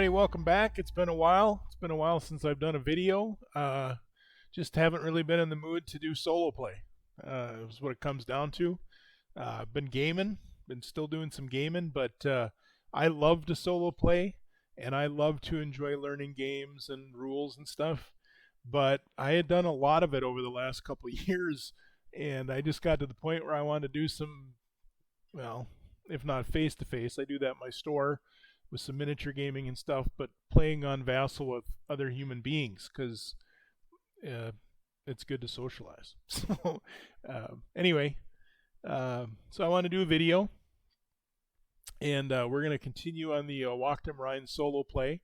everybody, welcome back. It's been a while. It's been a while since I've done a video. Just haven't really been in the mood to do solo play. Is what it comes down to. I've been gaming, been still doing some gaming, but I love to solo play, and I love to enjoy learning games and rules and stuff. But I had done a lot of it over the last couple of years, and I just got to the point where I wanted to do some, well, if not face to face, I do that in my store with some miniature gaming and stuff, but playing on Vassal with other human beings because uh, it's good to socialize. So, anyway, so I want to do a video, and we're going to continue on the Wacht Am Rhein solo play,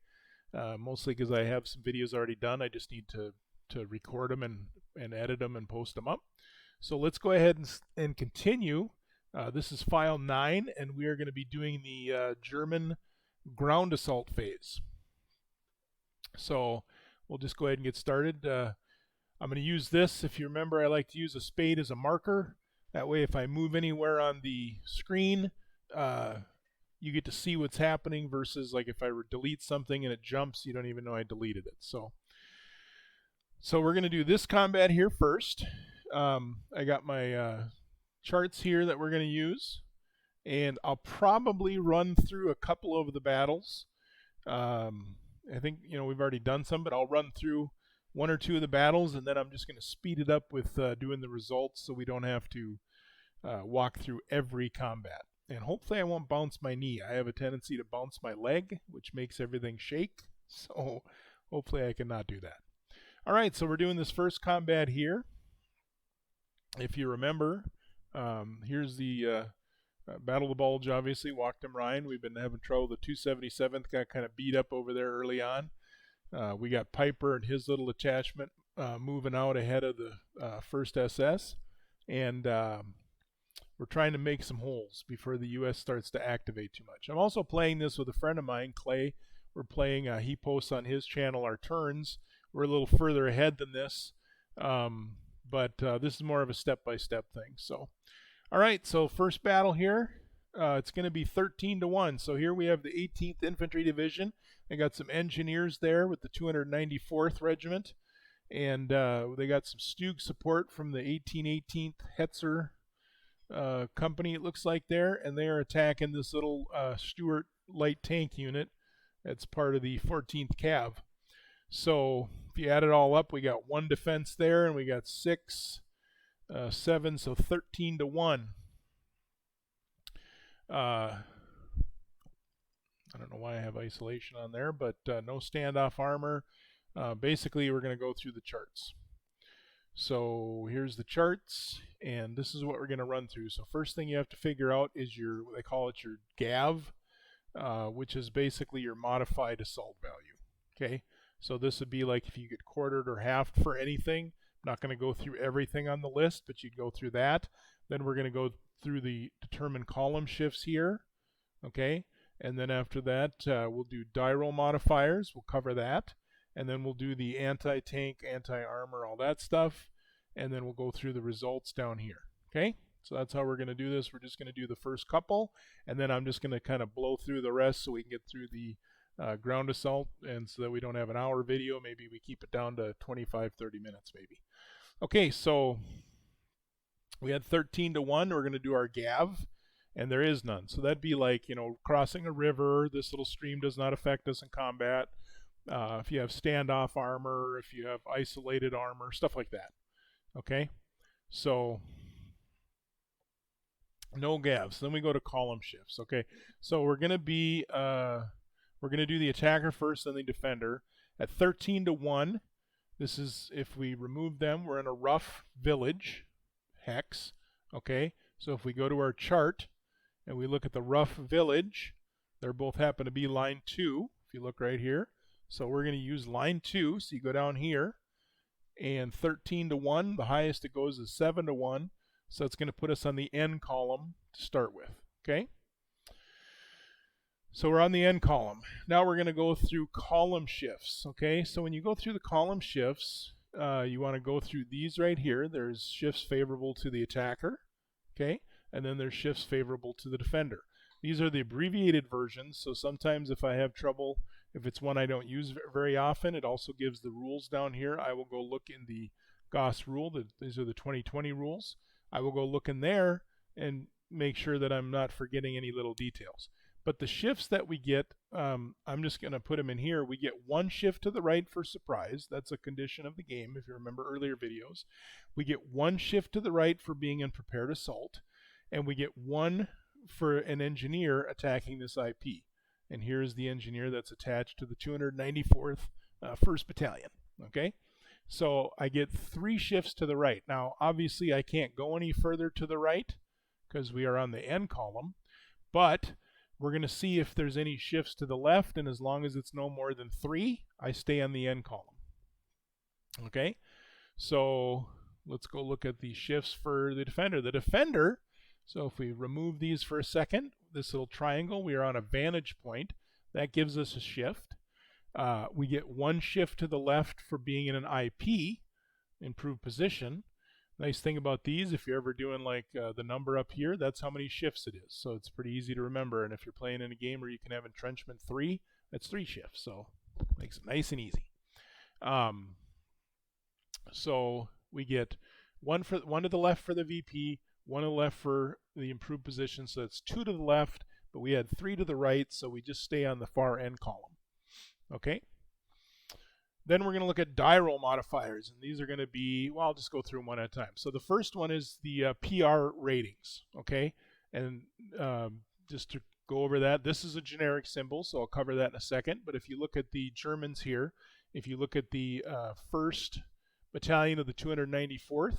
mostly because I have some videos already done. I just need to record them and edit them and post them up. So let's go ahead and continue. This is file 9, and we are going to be doing the German ground assault phase. So we'll just go ahead and get started. I'm going to use this. If you remember, I like to use a spade as a marker. That way, if I move anywhere on the screen, you get to see what's happening versus like if I delete something and it jumps, you don't even know I deleted it. So we're going to do this combat here first. I got my charts here that we're going to use, and I'll probably run through a couple of the battles. I think we've already done some, but I'll run through one or two of the battles, and then I'm just going to speed it up with doing the results so we don't have to walk through every combat. And hopefully I won't bounce my knee. I have a tendency to bounce my leg, which makes everything shake. So hopefully I can not do that. All right, so we're doing this first combat here. If you remember, here's the Battle of the Bulge, obviously, Wacht Am Rhein. We've been having trouble. The 277th got kind of beat up over there early on. We got Piper and his little attachment moving out ahead of the 1st SS. And we're trying to make some holes before the U.S. starts to activate too much. I'm also playing this with a friend of mine, Clay. We're playing, he posts on his channel our turns. We're a little further ahead than this. But this is more of a step-by-step thing. So, all right, so first battle here, it's going to be 13-1. So here we have the 18th Infantry Division. They got some engineers there with the 294th Regiment, and they got some Stug support from the 1818th Hetzer company, it looks like there, and they are attacking this little Stuart light tank unit that's part of the 14th Cav. So if you add it all up, we got 1 defense there, and we got 6, 7, so 13-1. I don't know why I have isolation on there, but no standoff armor. Basically, we're going to go through the charts. So here's the charts, and this is what we're going to run through. So first thing you have to figure out is what they call it your GAV, which is basically your modified assault value. Okay, so this would be like if you get quartered or halved for anything. I'm not going to go through everything on the list, but you'd go through that. Then we're going to go through the determine column shifts here. Okay, and then after that, we'll do die roll modifiers. We'll cover that. And then we'll do the anti-tank, anti-armor, all that stuff. And then we'll go through the results down here. Okay? So that's how we're going to do this. We're just going to do the first couple. And then I'm just going to kind of blow through the rest so we can get through the ground assault. And so that we don't have an hour video. Maybe we keep it down to 25, 30 minutes maybe. Okay, so we had 13-1. We're going to do our GAV. And there is none. So that'd be like, crossing a river. This little stream does not affect us in combat. If you have standoff armor, if you have isolated armor, stuff like that. Okay, so no GAVs. Then we go to column shifts. Okay, so we're gonna do the attacker first, then the defender. At 13-1, this is if we remove them, we're in a rough village hex. Okay, so if we go to our chart and we look at the rough village, they both happen to be line 2. If you look right here. So we're going to use line 2. So you go down here, and 13-1. The highest it goes is 7-1. So it's going to put us on the N column to start with. Okay. So we're on the N column. Now we're going to go through column shifts. Okay. So when you go through the column shifts, you want to go through these right here. There's shifts favorable to the attacker. Okay. And then there's shifts favorable to the defender. These are the abbreviated versions. So sometimes if I have trouble, If it's one I don't use very often, it also gives the rules down here. I will go look in the GOS rule. These are the 2020 rules. I will go look in there and make sure that I'm not forgetting any little details. But the shifts that we get, I'm just going to put them in here. We get one shift to the right for surprise. That's a condition of the game, if you remember earlier videos. We get one shift to the right for being in prepared assault. And we get one for an engineer attacking this IP. And here's the engineer that's attached to the 294th 1st Battalion. Okay? So I get 3 shifts to the right. Now, obviously, I can't go any further to the right because we are on the N column, but we're going to see if there's any shifts to the left, and as long as it's no more than 3, I stay on the N column. Okay? So let's go look at the shifts for the defender. The defender, so if we remove these for a second, this little triangle, we are on a vantage point. That gives us a shift. We get 1 shift to the left for being in an IP, improved position. Nice thing about these, if you're ever doing like the number up here, that's how many shifts it is. So it's pretty easy to remember. And if you're playing in a game where you can have entrenchment 3, that's 3 shifts. So makes it nice and easy. So we get one to the left for the VP, 1 to the left for the improved position. So that's 2 to the left, but we had 3 to the right. So we just stay on the far end column. Okay. Then we're going to look at die roll modifiers, and these are going to be, well, I'll just go through them one at a time. So the first one is the PR ratings, okay? And just to go over that, this is a generic symbol, so I'll cover that in a second. But if you look at the Germans here, if you look at the 1st Battalion of the 294th,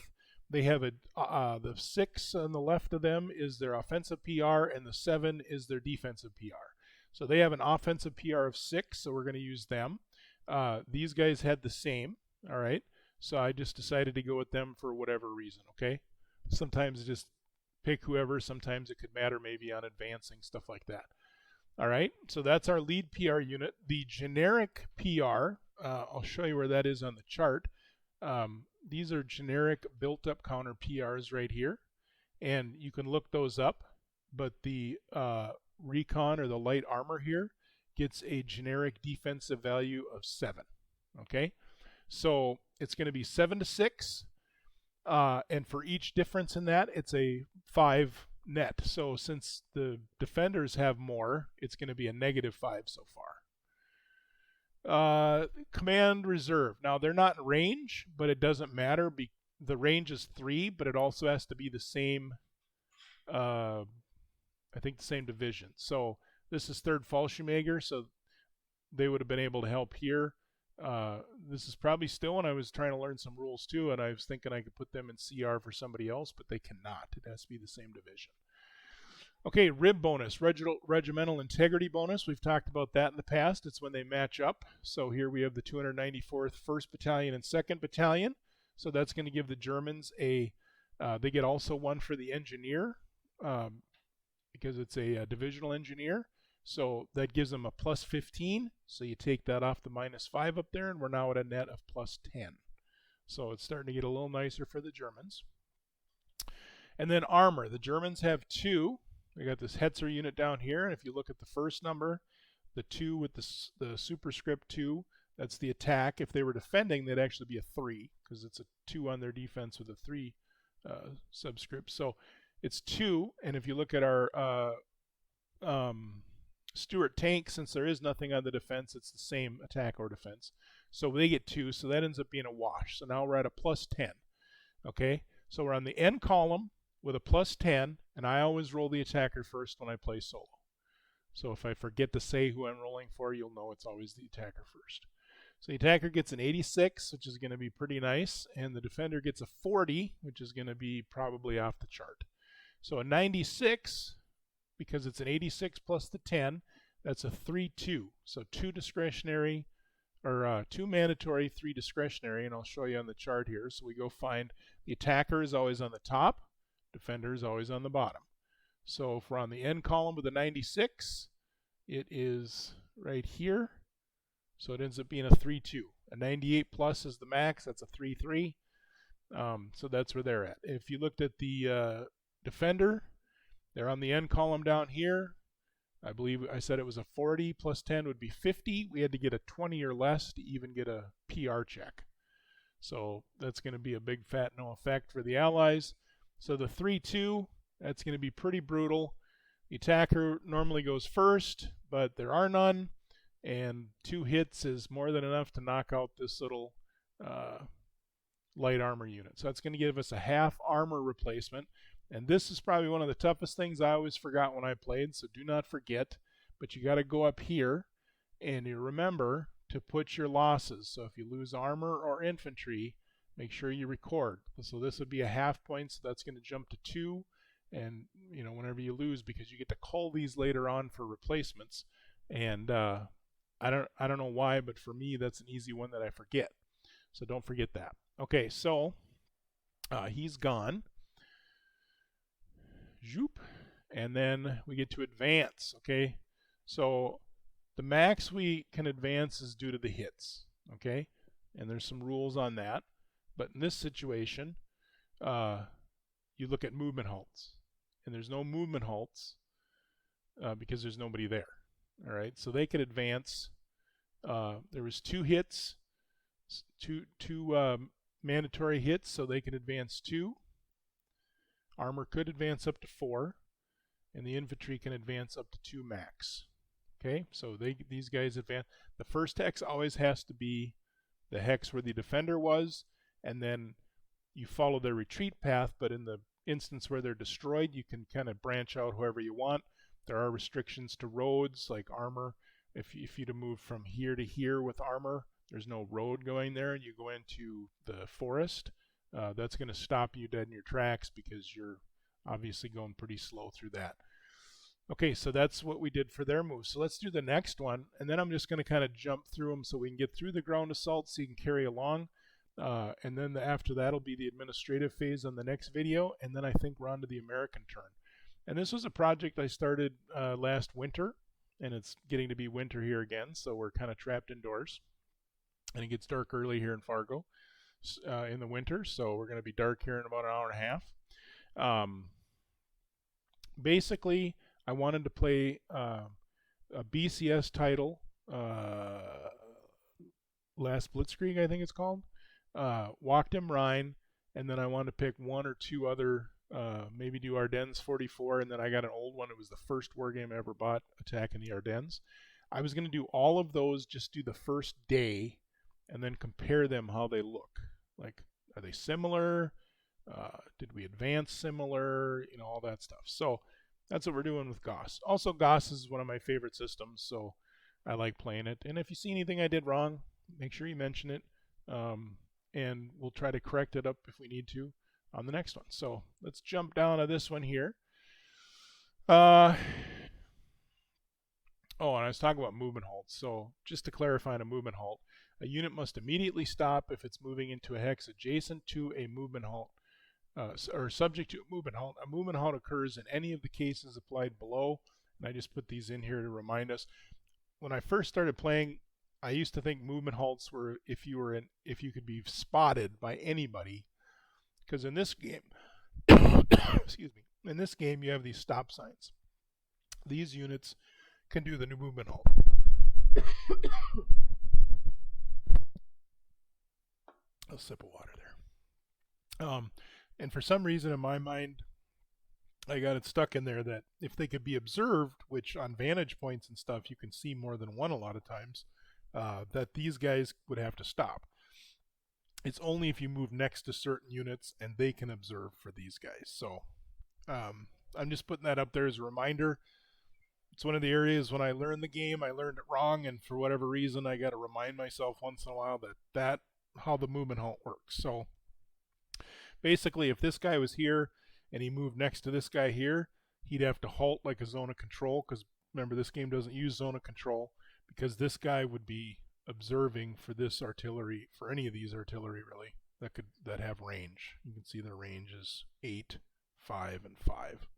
they have the 6 on the left of them is their offensive PR, and the 7 is their defensive PR. So they have an offensive PR of 6, so we're going to use them. These guys had the same, all right? So I just decided to go with them for whatever reason, okay? Sometimes just pick whoever. Sometimes it could matter maybe on advancing, stuff like that. All right, so that's our lead PR unit. The generic PR, I'll show you where that is on the chart. These are generic built-up counter PRs right here, and you can look those up, but the recon or the light armor here gets a generic defensive value of 7. Okay, so it's going to be 7 to 6, and for each difference in that, it's a 5 net. So since the defenders have more, it's going to be a -5 so far. Command reserve. Now they're not in range, but it doesn't matter. The range is 3, but it also has to be the same. I think the same division. So this is 3rd Fallschirmjäger, so they would have been able to help here. This is probably still when I was trying to learn some rules too, and I was thinking I could put them in CR for somebody else, but they cannot. It has to be the same division. Okay, RIB bonus, regimental integrity bonus. We've talked about that in the past. It's when they match up. So here we have the 294th 1st Battalion and 2nd Battalion. So that's going to give the Germans they get also 1 for the engineer, because it's a divisional engineer. So that gives them a +15. So you take that off the -5 up there, and we're now at a net of +10. So it's starting to get a little nicer for the Germans. And then armor. The Germans have 2. We got this Hetzer unit down here, and if you look at the first number, the 2 with the superscript 2, that's the attack. If they were defending, they'd actually be a 3, because it's a 2 on their defense with a 3 subscript. So it's 2, and if you look at our Stuart tank, since there is nothing on the defense, it's the same attack or defense. So they get 2, so that ends up being a wash. So now we're at a +10. Okay, so we're on the N column with a +10, and I always roll the attacker first when I play solo. So if I forget to say who I'm rolling for, you'll know it's always the attacker first. So the attacker gets an 86, which is going to be pretty nice, and the defender gets a 40, which is going to be probably off the chart. So a 96, because it's an 86 plus the 10, that's a 3-2. So 2 discretionary, or 2 mandatory, 3 discretionary, and I'll show you on the chart here. So we go find the attacker is always on the top, defender is always on the bottom. So if we're on the N column with a 96, it is right here. So it ends up being a 3-2. A 98 plus is the max, that's a 3-3. So that's where they're at. If you looked at the defender, they're on the N column down here. I believe I said it was a 40 plus 10 would be 50. We had to get a 20 or less to even get a PR check. So that's going to be a big fat no effect for the Allies. So the 3-2, that's going to be pretty brutal. The attacker normally goes first, but there are none. And 2 hits is more than enough to knock out this little light armor unit. So that's going to give us a half armor replacement. And this is probably one of the toughest things I always forgot when I played, so do not forget. But you got to go up here, and you remember to put your losses. So if you lose armor or infantry, make sure you record. So this would be a half point, so that's going to jump to 2. And whenever you lose, because you get to call these later on for replacements. And I don't know why, but for me that's an easy one that I forget. So don't forget that. Okay, so he's gone. Zoop. And then we get to advance. Okay, so the max we can advance is due to the hits. Okay, and there's some rules on that. But in this situation, you look at movement halts, and there's no movement halts because there's nobody there. All right, so they could advance. There was 2 hits, two mandatory hits, so they can advance 2. Armor could advance up to 4, and the infantry can advance up to 2 max. Okay, so these guys advance. The first hex always has to be the hex where the defender was, and then you follow their retreat path, but in the instance where they're destroyed, you can kind of branch out however you want. There are restrictions to roads, like armor. If you'd have moved from here to here with armor, there's no road going there, and you go into the forest, that's going to stop you dead in your tracks because you're obviously going pretty slow through that. Okay, so that's what we did for their moves. So let's do the next one, and then I'm just going to kind of jump through them so we can get through the ground assault so you can carry along. And then after that will be the administrative phase on the next video, and then I think we're on to the American turn. And this was a project I started last winter, and it's getting to be winter here again, so we're kind of trapped indoors. And it gets dark early here in Fargo in the winter, so we're going to be dark here in about an hour and a half. Basically, I wanted to play a BCS title, Last Blitzkrieg, I think it's called, Wacht Am Rhein, and then I wanted to pick 1 or 2 other, maybe do Ardennes 44, and then I got an old one. It was the first war game I ever bought, Attack in the Ardennes. I was going to do all of those, just do the first day, and then compare them how they look. Like, are they similar? Did we advance similar? All that stuff. So that's what we're doing with Goss. Also, Goss is one of my favorite systems, so I like playing it. And if you see anything I did wrong, make sure you mention it, and we'll try to correct it up if we need to on the next one. So let's jump down to this one here. Oh, and I was talking about movement halts. So just to clarify on a movement halt, a unit must immediately stop if it's moving into a hex adjacent to a movement halt, or subject to a movement halt. A movement halt occurs in any of the cases applied below, and I just put these in here to remind us. When I first started playing, I used to think movement halts were if you could be spotted by anybody, because in this game, excuse me, in this game you have these stop signs. These units can do the new movement halt. A sip of water there. And for some reason in my mind, I got it stuck in there that if they could be observed, which on vantage points and stuff you can see more than one a lot of times, that these guys would have to stop. It's only if you move next to certain units and they can observe for these guys. So I'm just putting that up there as a reminder. It's one of the areas when I learned the game, I learned it wrong, and for whatever reason I got to remind myself once in a while that how the movement halt works. So basically, if this guy was here and he moved next to this guy here, he'd have to halt like a zone of control, because remember, this game doesn't use zone of control, because this guy would be observing for this artillery, for any of these artillery really, that have range. You can see their range is 8, 5, and 5.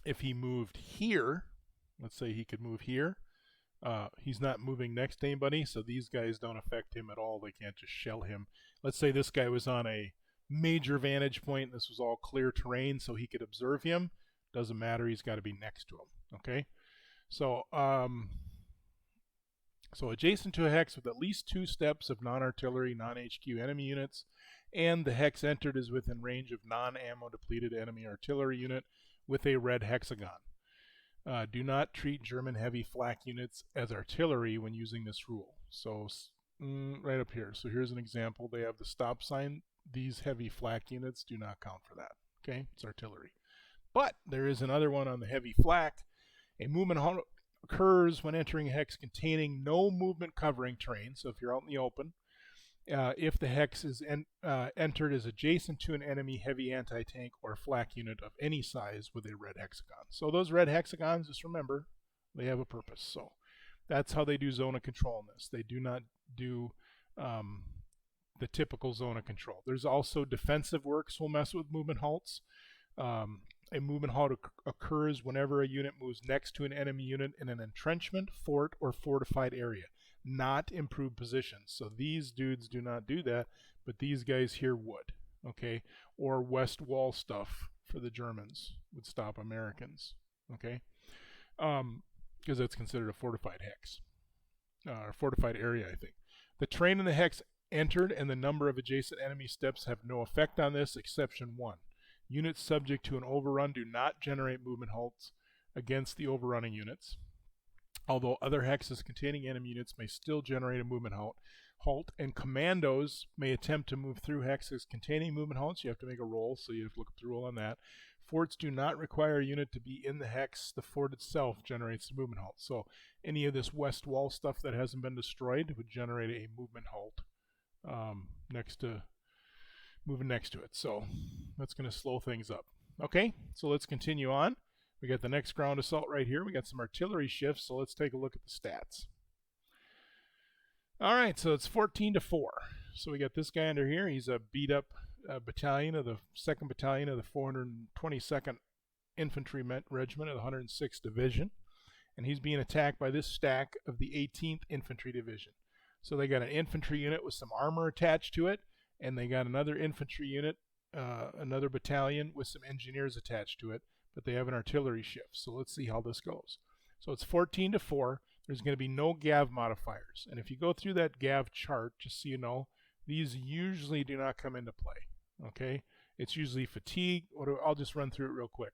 If he moved here, let's say he could move here, he's not moving next to anybody, so these guys don't affect him at all. They can't just shell him. Let's say this guy was on a major vantage point, this was all clear terrain, so he could observe him. Doesn't matter. He's got to be next to him. Okay. So so adjacent to a hex with at least 2 steps of non-artillery, non-HQ enemy units, and the hex entered is within range of non-ammo depleted enemy artillery unit with a red hexagon. Do not treat German heavy flak units as artillery when using this rule. So right up here. So here's an example. They have the stop sign. These heavy flak units do not count for that. Okay, it's artillery. But there is another one on the heavy flak. A movement occurs when entering a hex containing no movement covering terrain. So if you're out in the open, if the hex is entered as adjacent to an enemy heavy anti-tank or flak unit of any size with a red hexagon. So those red hexagons, just remember, they have a purpose. So that's how they do zone of control in this. They do not do the typical zone of control. There's also defensive works will mess with movement halts. A movement halt occurs whenever a unit moves next to an enemy unit in an entrenchment, fort, or fortified area, not improved positions. So these dudes do not do that, but these guys here would. Okay, or west wall stuff for the Germans would stop Americans. Okay, because that's considered a fortified hex, or fortified area, I think. The terrain in the hex entered and the number of adjacent enemy steps have no effect on this, exception 1. Units subject to an overrun do not generate movement halts against the overrunning units, although other hexes containing enemy units may still generate a movement halt, and commandos may attempt to move through hexes containing movement halts. You have to make a roll, so you have to look up the roll on that. Forts do not require a unit to be in the hex. The fort itself generates the movement halt. So any of this west wall stuff that hasn't been destroyed would generate a movement halt moving next to it. So that's going to slow things up. Okay, so let's continue on. We got the next ground assault right here. We got some artillery shifts, so let's take a look at the stats. All right, so it's 14-4. So we got this guy under here. He's a beat up battalion of the 2nd Battalion of the 422nd Infantry Regiment of the 106th Division. And he's being attacked by this stack of the 18th Infantry Division. So they got an infantry unit with some armor attached to it, and they got another infantry unit, another battalion with some engineers attached to it, but they have an artillery shift. So let's see how this goes. So it's 14-4. There's going to be no GAV modifiers. And if you go through that GAV chart, just so you know, these usually do not come into play. Okay? It's usually fatigue. I'll just run through it real quick.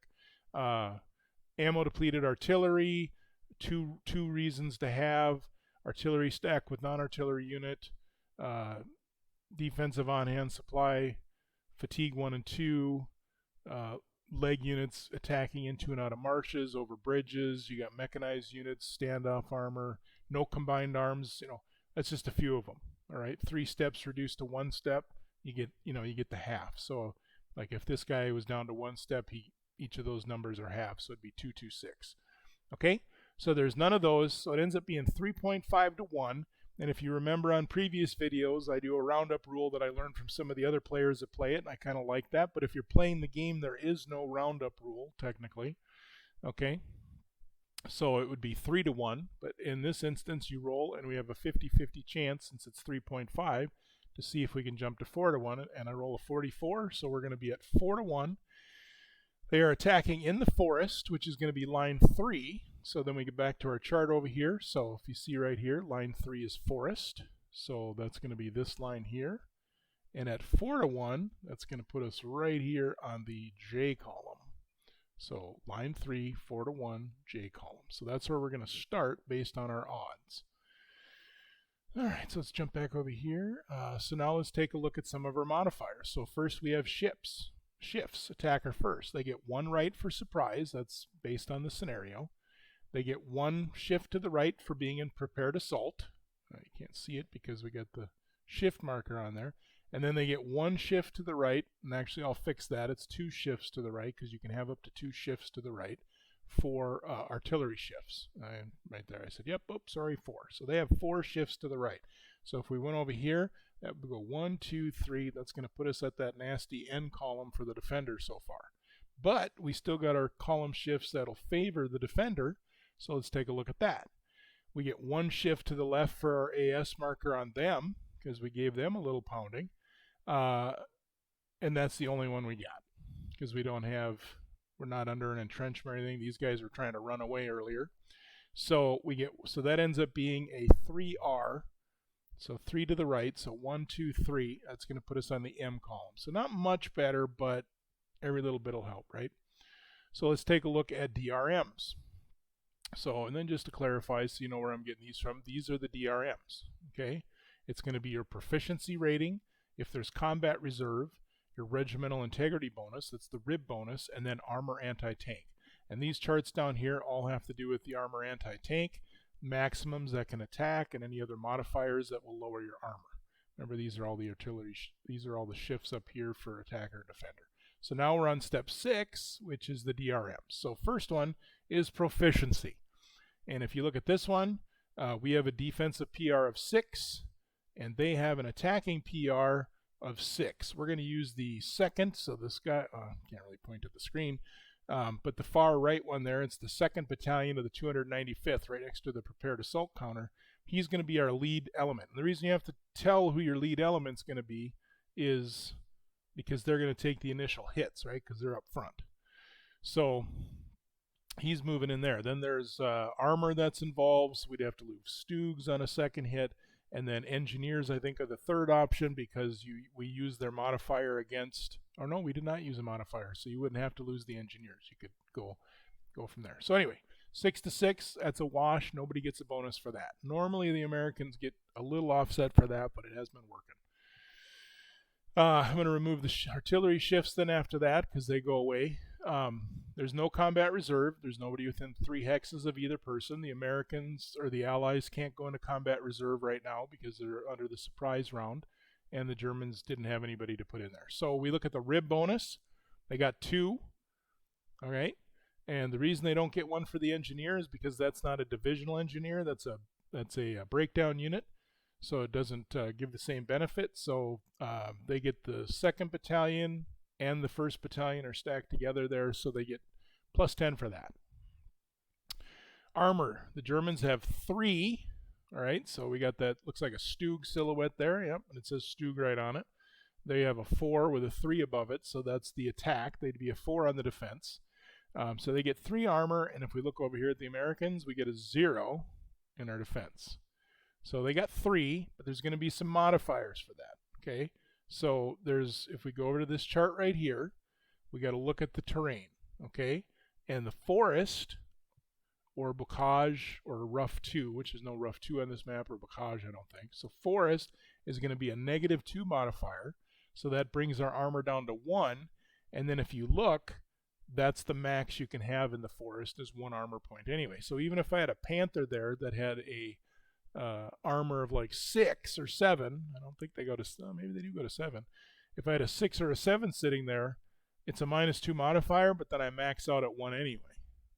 Ammo depleted artillery, two reasons to have, artillery stack with non-artillery unit, defensive on-hand supply, fatigue 1 and 2, leg units attacking into and out of marshes, over bridges. You got mechanized units, standoff armor, no combined arms. That's just a few of them. All right, 3 steps reduced to 1 step. You get the half. So like if this guy was down to 1 step, each of those numbers are half. So it'd be 226. Okay, so there's none of those. So it ends up being 3.5-1. And if you remember on previous videos, I do a roundup rule that I learned from some of the other players that play it, and I kind of like that. But if you're playing the game, there is no roundup rule, technically. Okay? So it would be 3-1, but in this instance, you roll, and we have a 50-50 chance, since it's 3.5, to see if we can jump to 4-1, and I roll a 44, so we're going to be at 4-1. They are attacking in the forest, which is going to be line 3. So then we get back to our chart over here. So if you see right here, line 3 is forest. So that's going to be this line here. And at 4-1, that's going to put us right here on the J column. So line 3, 4-1, J column. So that's where we're going to start based on our odds. All right, so let's jump back over here. So now let's take a look at some of our modifiers. So first we have shifts. Shifts, attacker first. They get 1 right for surprise. That's based on the scenario. They get 1 shift to the right for being in prepared assault. You can't see it because we got the shift marker on there. And then they get 1 shift to the right, and actually I'll fix that. It's 2 shifts to the right, because you can have up to 2 shifts to the right for artillery shifts. Right there I said, yep, oops, sorry, 4. So they have 4 shifts to the right. So if we went over here, that would go 1, 2, 3. That's going to put us at that nasty N column for the defender so far. But we still got our column shifts that'll favor the defender. So let's take a look at that. We get 1 shift to the left for our AS marker on them, because we gave them a little pounding. And that's the only one we got, because we don't have We're not under an entrenchment or anything. These guys were trying to run away earlier. So that ends up being a 3R. So 3 to the right. So 1, 2, 3. That's going to put us on the M column. So not much better, but every little bit will help, right? So let's take a look at DRMs. So, and then just to clarify, so you know where I'm getting these from, these are the DRMs, okay? It's going to be your proficiency rating, if there's combat reserve, your regimental integrity bonus, that's the RIB bonus, and then armor anti-tank. And these charts down here all have to do with the armor anti-tank, maximums that can attack, and any other modifiers that will lower your armor. Remember, these are all the artillery, these are all the shifts up here for attacker and defender. So now we're on step 6, which is the DRM. So first one is proficiency. And if you look at this one, we have a defensive PR of 6, and they have an attacking PR of 6. We're going to use the second, so this guy, can't really point at the screen, but the far right one there, it's the 2nd Battalion of the 295th, right next to the prepared assault counter. He's going to be our lead element. And the reason you have to tell who your lead element's going to be is because they're going to take the initial hits, right? Because they're up front. So he's moving in there. Then there's armor that's involved. So we'd have to lose Stoogs on a second hit. And then engineers, I think, are the third option because we use their modifier against, or no, we did not use a modifier. So you wouldn't have to lose the engineers. You could go from there. So anyway, 6 to 6, that's a wash. Nobody gets a bonus for that. Normally the Americans get a little offset for that, but it has been working. I'm going to remove the artillery shifts then after that because they go away. There's no combat reserve. There's nobody within 3 hexes of either person. The Americans or the Allies can't go into combat reserve right now because they're under the surprise round, and the Germans didn't have anybody to put in there. So we look at the RIB bonus. They got 2. All right. And the reason they don't get 1 for the engineer is because that's not a divisional engineer. That's a breakdown unit. So it doesn't give the same benefit. So they get the 2nd Battalion and the 1st Battalion are stacked together there, so they get plus 10 for that. Armor. The Germans have 3. All right, so we got that, looks like a Stug silhouette there. Yep, and it says Stug right on it. They have a 4 with a 3 above it, so that's the attack. They'd be a 4 on the defense. So they get 3 armor, and if we look over here at the Americans, we get a 0 in our defense. So they got 3, but there's going to be some modifiers for that, okay? So if we go over to this chart right here, we got to look at the terrain, okay? And the forest, or bocage, or rough 2, which is no rough 2 on this map, or bocage, I don't think. So forest is going to be a -2 modifier, so that brings our armor down to 1. And then if you look, that's the max you can have in the forest is 1 armor point anyway. So even if I had a Panther there that had a armor of like 6 or 7, I don't think they go to, maybe they do go to 7. If I had a 6 or a 7 sitting there, it's a -2 modifier, but then I max out at 1 anyway.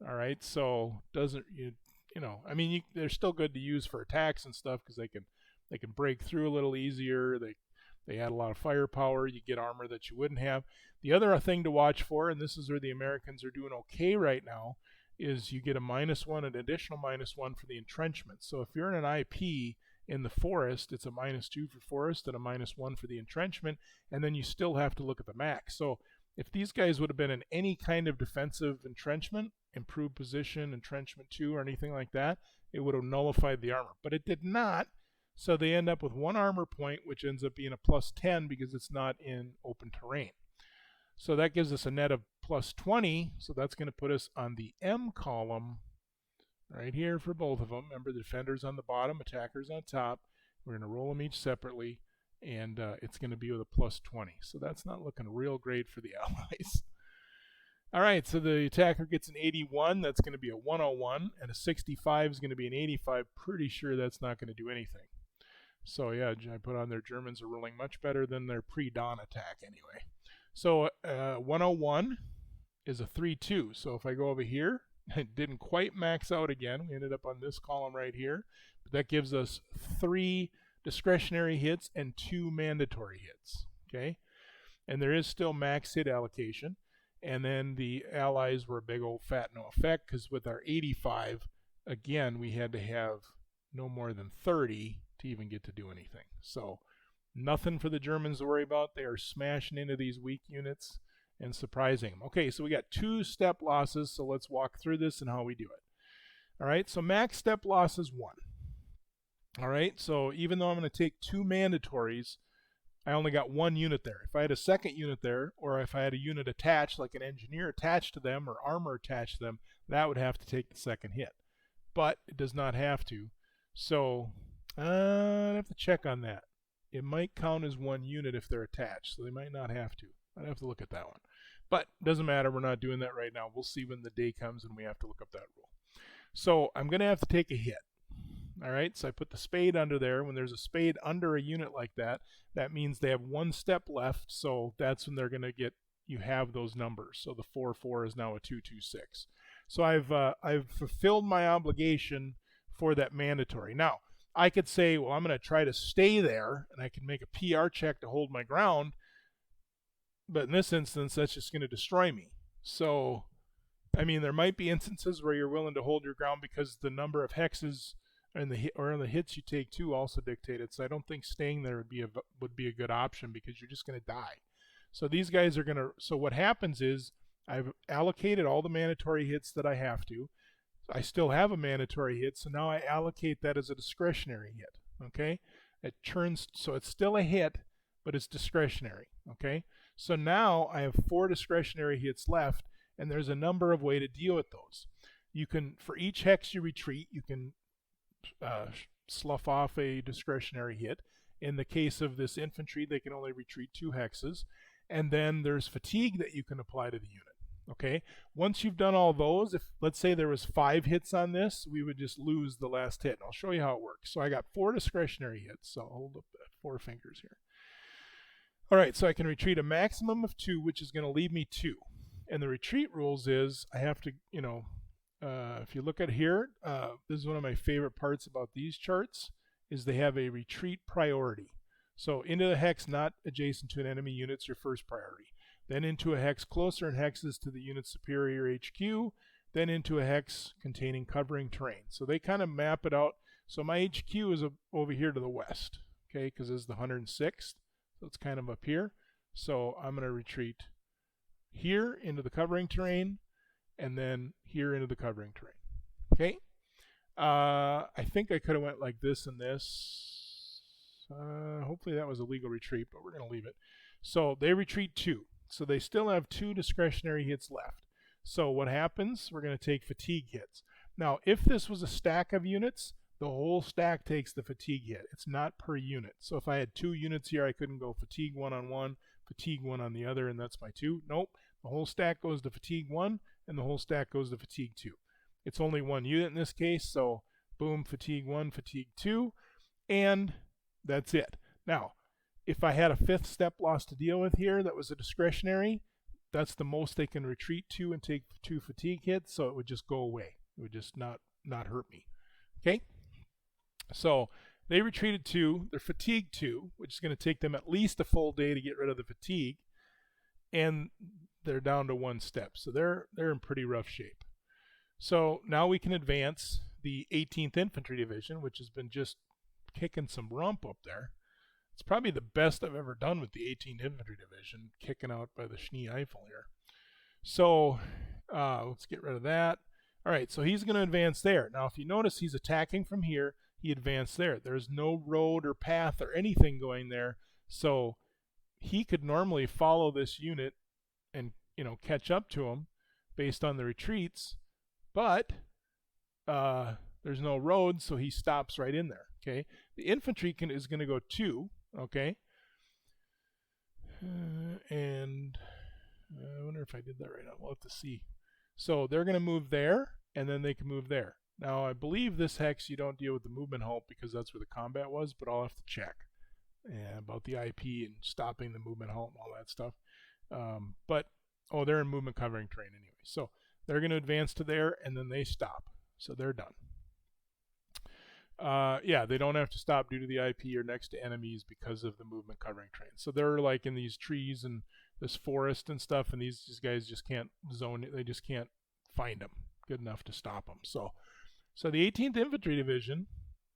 All right, so doesn't you know? I mean, they're still good to use for attacks and stuff because they can break through a little easier. They add a lot of firepower. You get armor that you wouldn't have. The other thing to watch for, and this is where the Americans are doing okay right now, is you get a -1, an additional -1 for the entrenchment. So if you're in an IP in the forest, it's a -2 for forest and a -1 for the entrenchment, and then you still have to look at the max. So if these guys would have been in any kind of defensive entrenchment, improved position, entrenchment 2, or anything like that, it would have nullified the armor. But it did not, so they end up with 1 armor point, which ends up being a +10 because it's not in open terrain. So that gives us a net of +20, so that's going to put us on the M column right here for both of them. Remember, the defenders on the bottom, attackers on top. We're going to roll them each separately, and it's going to be with a +20. So that's not looking real great for the Allies. All right, so the attacker gets an 81. That's going to be a 101, and a 65 is going to be an 85. Pretty sure that's not going to do anything. So yeah, I put on their Germans are rolling much better than their pre-dawn attack anyway. So 101 is a 3-2. So if I go over here, it didn't quite max out again. We ended up on this column right here. But that gives us 3 discretionary hits and 2 mandatory hits. Okay, and there is still max hit allocation. And then the Allies were a big old fat no effect because with our 85, again, we had to have no more than 30 to even get to do anything. So nothing for the Germans to worry about. They are smashing into these weak units, and surprising them. Okay, so we got 2 step losses, so let's walk through this and how we do it. All right, so max step loss is 1. All right, so even though I'm going to take 2 mandatories, I only got 1 unit there. If I had a second unit there, or if I had a unit attached, like an engineer attached to them or armor attached to them, that would have to take the second hit. But it does not have to. So I have to check on that. It might count as 1 unit if they're attached, so they might not have to. I'd have to look at that one. But it doesn't matter, we're not doing that right now. We'll see when the day comes and we have to look up that rule. So I'm going to have to take a hit. All right, so I put the spade under there. When there's a spade under a unit like that, that means they have 1 step left, so that's when they're going to get, you have those numbers. So the 4-4 is now a 2-2-6. So I've fulfilled my obligation for that mandatory. Now, I could say, well, I'm going to try to stay there, and I can make a PR check to hold my ground, but in this instance, that's just going to destroy me. So, I mean, there might be instances where you're willing to hold your ground because the number of hexes and the hits you take too also dictate it. So I don't think staying there would be a good option because you're just going to die. So these guys are going to. So what happens is I've allocated all the mandatory hits that I have to. I still have a mandatory hit, so now I allocate that as a discretionary hit. Okay, it turns, so it's still a hit, but it's discretionary. Okay, so now I have 4 discretionary hits left, and there's a number of ways to deal with those. You can, for each hex you retreat, you can slough off a discretionary hit. In the case of this infantry, they can only retreat 2 hexes. And then there's fatigue that you can apply to the unit. Okay, once you've done all those, if let's say there was 5 hits on this, we would just lose the last hit. And I'll show you how it works. So I got 4 discretionary hits. So I'll hold up 4 fingers here. All right, so I can retreat a maximum of 2, which is going to leave me 2. And the retreat rules is I have to, if you look at here, this is one of my favorite parts about these charts, is they have a retreat priority. So into the hex not adjacent to an enemy unit's your first priority. Then into a hex closer in hexes to the unit's superior HQ. Then into a hex containing covering terrain. So they kind of map it out. So my HQ is over here to the west, okay, because this is the 106th. So it's kind of up here. So I'm going to retreat here into the covering terrain, and then here into the covering terrain. Okay. I think I could have went like this and this. Hopefully that was a legal retreat, but we're going to leave it. So they retreat 2. So they still have 2 discretionary hits left. So what happens? We're going to take fatigue hits. Now, if this was a stack of units, the whole stack takes the fatigue hit. It's not per unit. So if I had 2 units here, I couldn't go fatigue 1 on one, fatigue 1 on the other, and that's my 2. Nope. The whole stack goes to fatigue 1, and the whole stack goes to fatigue 2. It's only 1 unit in this case, so boom, fatigue 1, fatigue 2, and that's it. Now, if I had a 5th step loss to deal with here that was a discretionary, that's the most they can retreat to and take 2 fatigue hits, so it would just go away. It would just not hurt me. Okay? So they retreated 2, they're fatigued 2, which is going to take them at least a full day to get rid of the fatigue, and they're down to 1 step. So they're in pretty rough shape. So now we can advance the 18th Infantry Division, which has been just kicking some rump up there. It's probably the best I've ever done with the 18th Infantry Division, kicking out by the Schnee Eifel here. So let's get rid of that. All right, so he's going to advance there. Now, if you notice, he's attacking from here. He advanced there. There's no road or path or anything going there. So he could normally follow this unit and, catch up to him based on the retreats. But there's no road, so he stops right in there. Okay, the infantry is going to go 2. Okay, and I wonder if I did that right now. We'll have to see. So they're going to move there, and then they can move there. Now I believe this hex you don't deal with the movement halt because that's where the combat was, but I'll have to check about the IP and stopping the movement halt and all that stuff. They're in movement covering terrain anyway. So they're going to advance to there, and then they stop. So they're done. They don't have to stop due to the IP or next to enemies because of the movement covering terrain. So they're like in these trees and this forest and stuff, and these guys just can't zone it. They just can't find them good enough to stop them. So the 18th Infantry Division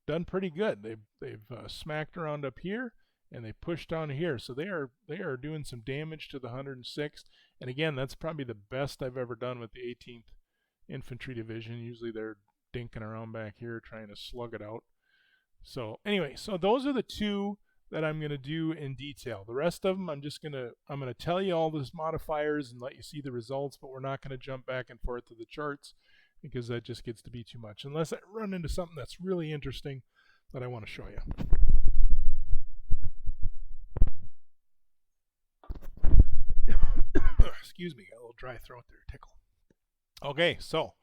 done pretty good. They've smacked around up here, and they push down here. So they are doing some damage to the 106th. And again, that's probably the best I've ever done with the 18th Infantry Division. Usually they're dinking around back here trying to slug it out. So anyway, so those are the two that I'm going to do in detail. The rest of them, I'm going to tell you all these modifiers and let you see the results, but we're not going to jump back and forth to the charts because that just gets to be too much. Unless I run into something that's really interesting that I want to show you. Excuse me, got a little dry throat there, tickle. Okay, so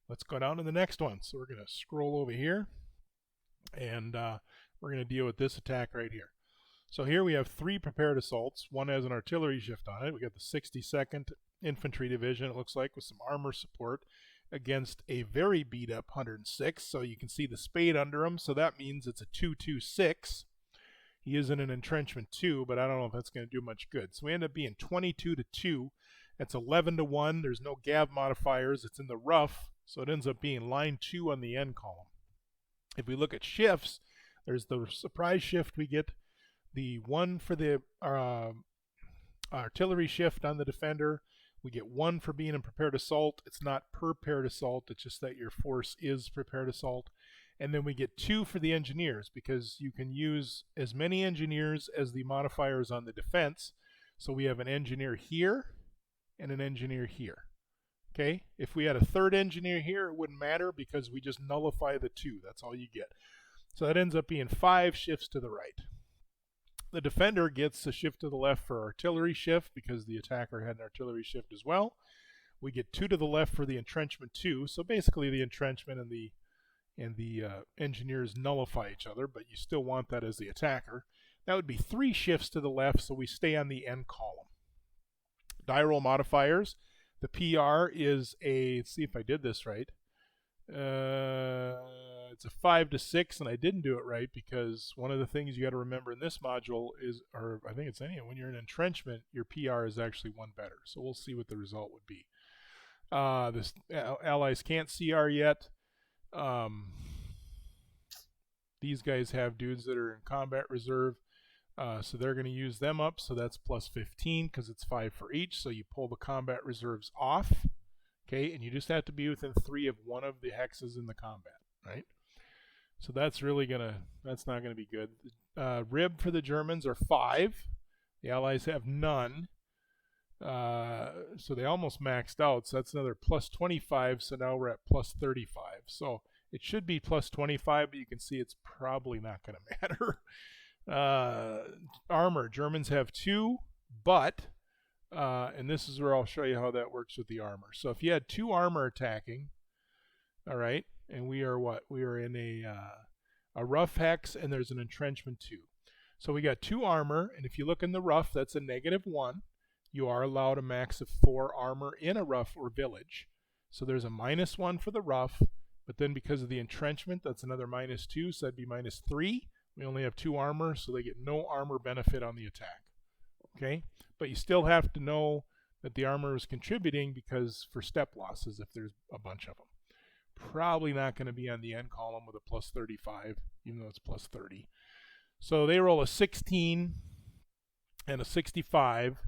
let's go down to the next one. So we're going to scroll over here, and we're going to deal with this attack right here. So here we have 3 prepared assaults. One has an artillery shift on it. We got the 62nd Infantry Division, it looks like, with some armor support against a very beat up 106. So you can see the spade under him. So that means it's a 2-2-6. He is in an entrenchment 2, but I don't know if that's going to do much good. So we end up being 22-2. That's 11-1. There's no Gav modifiers. It's in the rough, so it ends up being line 2 on the end column. If we look at shifts, there's the surprise shift. We get the 1 for the artillery shift on the defender. We get 1 for being in prepared assault. It's not per paired assault. It's just that your force is prepared assault. And then we get 2 for the engineers, because you can use as many engineers as the modifiers on the defense. So we have an engineer here and an engineer here. Okay, if we had a third engineer here, it wouldn't matter because we just nullify the 2. That's all you get. So that ends up being 5 shifts to the right. The defender gets a shift to the left for artillery shift because the attacker had an artillery shift as well. We get 2 to the left for the entrenchment 2. So basically the entrenchment and the engineers nullify each other, but you still want that as the attacker. That would be 3 shifts to the left, so we stay on the end column. Die roll modifiers. The PR is a, let's see if I did this right. It's a 5-6, and I didn't do it right because one of the things you got to remember in this module is, or I think it's when you're in entrenchment, your PR is actually 1 better. So we'll see what the result would be. This allies can't CR yet. These guys have dudes that are in combat reserve, so they're going to use them up. So that's plus 15 because it's 5 for each. So you pull the combat reserves off. Okay, and you just have to be within 3 of one of the hexes in the combat, right? So that's not gonna be good. Rib for the Germans are 5. The Allies have none. So they almost maxed out. So that's another plus 25. So now we're at plus 35. So it should be plus 25, but you can see it's probably not going to matter. Armor, Germans have 2, but and this is where I'll show you how that works with the armor. So if you had 2 armor attacking, all right, and we are what? We are in a rough hex, and there's an entrenchment 2. So we got 2 armor, and if you look in the rough, that's a -1. You are allowed a max of 4 armor in a rough or village. So there's a -1 for the rough, but then because of the entrenchment, that's another -2, so that'd be -3. We only have 2 armor, so they get no armor benefit on the attack. Okay, but you still have to know that the armor is contributing because for step losses, if there's a bunch of them. Probably not going to be on the end column with a plus 35, even though it's plus 30. So they roll a 16 and a 65.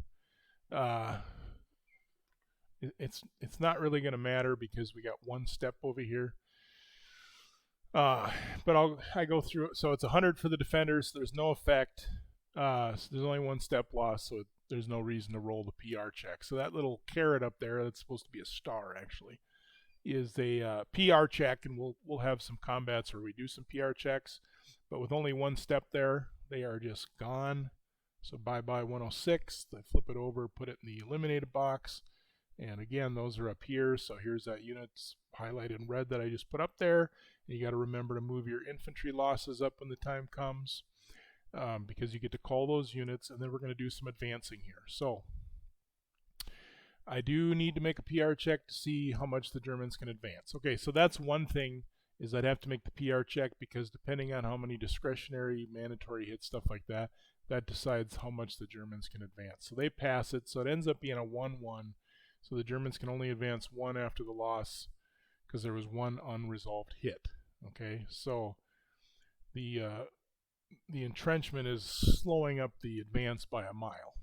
It's not really going to matter because we got 1 step over here. But I go through it. So it's 100 for the defenders. So there's no effect. So there's only 1 step loss, so there's no reason to roll the PR check. So that little carrot up there, that's supposed to be a star actually, is a PR check, and we'll have some combats where we do some PR checks, but with only 1 step there, they are just gone. So bye-bye 106. I flip it over, put it in the eliminated box, and again, those are up here. So here's that unit's highlighted in red that I just put up there. And you got to remember to move your infantry losses up when the time comes, because you get to call those units, and then we're going to do some advancing here. So I do need to make a PR check to see how much the Germans can advance. Okay, so that's one thing, is I'd have to make the PR check because depending on how many discretionary, mandatory hits, stuff like that, that decides how much the Germans can advance. So they pass it, so it ends up being a 1-1. So the Germans can only advance 1 after the loss because there was 1 unresolved hit. Okay, so the the entrenchment is slowing up the advance by a mile,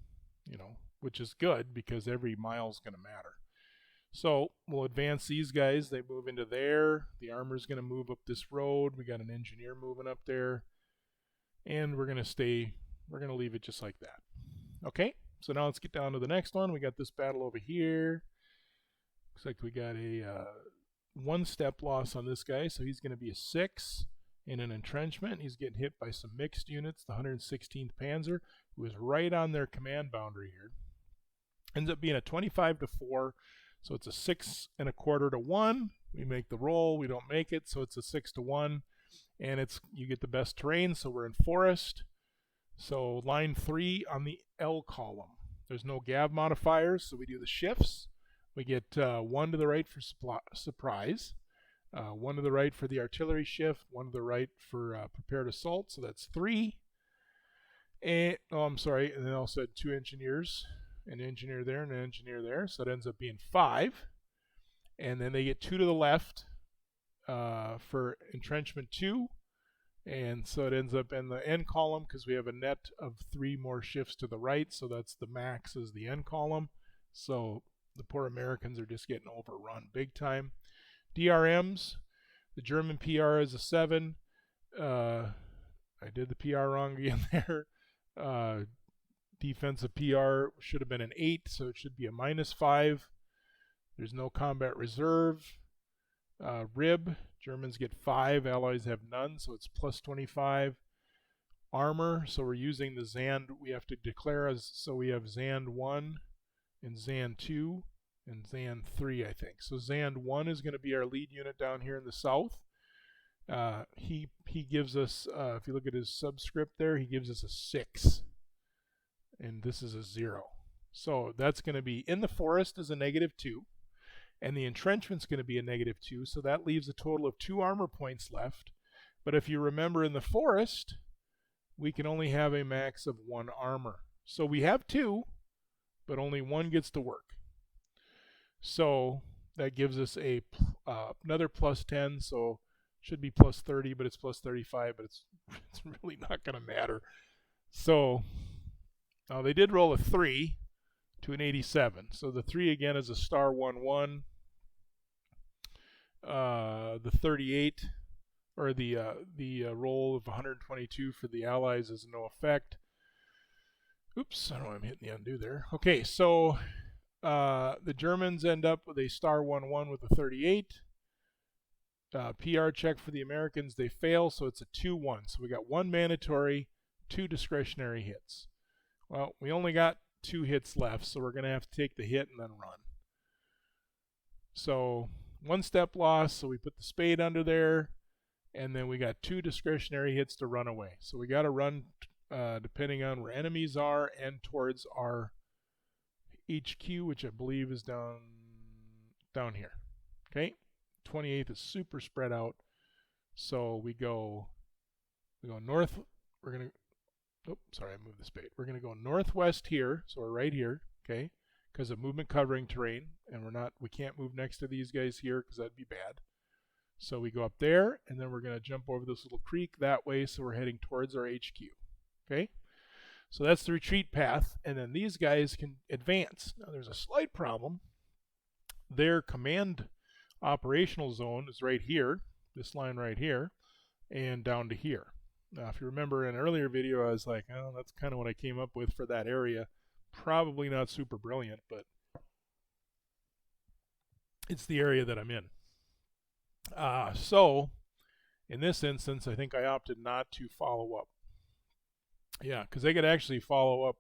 which is good because every mile is going to matter. So we'll advance these guys. They move into there. The armor's going to move up this road. We got an engineer moving up there. And we're going to leave it just like that. Okay, so now let's get down to the next one. We got this battle over here. Looks like we got a 1-step loss on this guy, so he's going to be a 6 in an entrenchment. He's getting hit by some mixed units, the 116th Panzer, who is right on their command boundary here. Ends up being a 25-4, so it's a 6 1/4 to 1. We make the roll, we don't make it, so it's a 6-1, and you get the best terrain, so we're in forest. So line 3 on the L column. There's no Gav modifiers, so we do the shifts. We get 1 to the right for surprise, 1 to the right for the artillery shift, 1 to the right for prepared assault, so that's 3. And and then also had 2 engineers, an engineer there and an engineer there, so it ends up being 5. And then they get 2 to the left for entrenchment 2. And so it ends up in the N column because we have a net of 3 more shifts to the right, so that's the max is the N column. So the poor Americans are just getting overrun big time. DRMs, the German PR is a 7. I did the PR wrong again there. Defensive PR should have been an 8, so it should be a -5. There's no combat reserve. Rib, Germans get 5, Allies have none, so it's +25. Armor, so we're using the Zand, we have to declare as, so we have Zand 1 and Zand 2 and Zand 3, I think. So Zand 1 is going to be our lead unit down here in the south. He gives us, if you look at his subscript there, he gives us a 6. And this is a 0. So that's going to be, in the forest is a -2. And the entrenchment's going to be a -2, so that leaves a total of 2 armor points left. But if you remember in the forest, we can only have a max of 1 armor. So we have 2, but only 1 gets to work. So that gives us another +10, so it should be +30, but it's +35, but it's really not going to matter. So they did roll a 3 to an 87. So the 3 again is a star 1-1. The 38 or the roll of 122 for the Allies is no effect. Oops, I don't know why I'm hitting the undo there. Okay, so the Germans end up with a star 1-1 with a 38. PR check for the Americans, they fail, so it's a 2-1. So we got 1 mandatory, 2 discretionary hits. Well, we only got 2 hits left, so we're going to have to take the hit and then run. So 1-step loss, so we put the spade under there, and then we got 2 discretionary hits to run away. So we got to run depending on where enemies are and towards our HQ, which I believe is down here. Okay, 28th is super spread out, so we go north. We're gonna. Oh, sorry, I moved the spade. We're going to go northwest here, so we're right here, okay, because of movement covering terrain, and we can't move next to these guys here because that'd be bad. So we go up there, and then we're going to jump over this little creek that way, so we're heading towards our HQ, okay? So that's the retreat path, and then these guys can advance. Now there's a slight problem. Their command operational zone is right here, this line right here, and down to here. Now, if you remember in an earlier video, I was like, oh, that's kind of what I came up with for that area. Probably not super brilliant, but it's the area that I'm in. So, in this instance, I think I opted not to follow up. Yeah, because they could actually follow up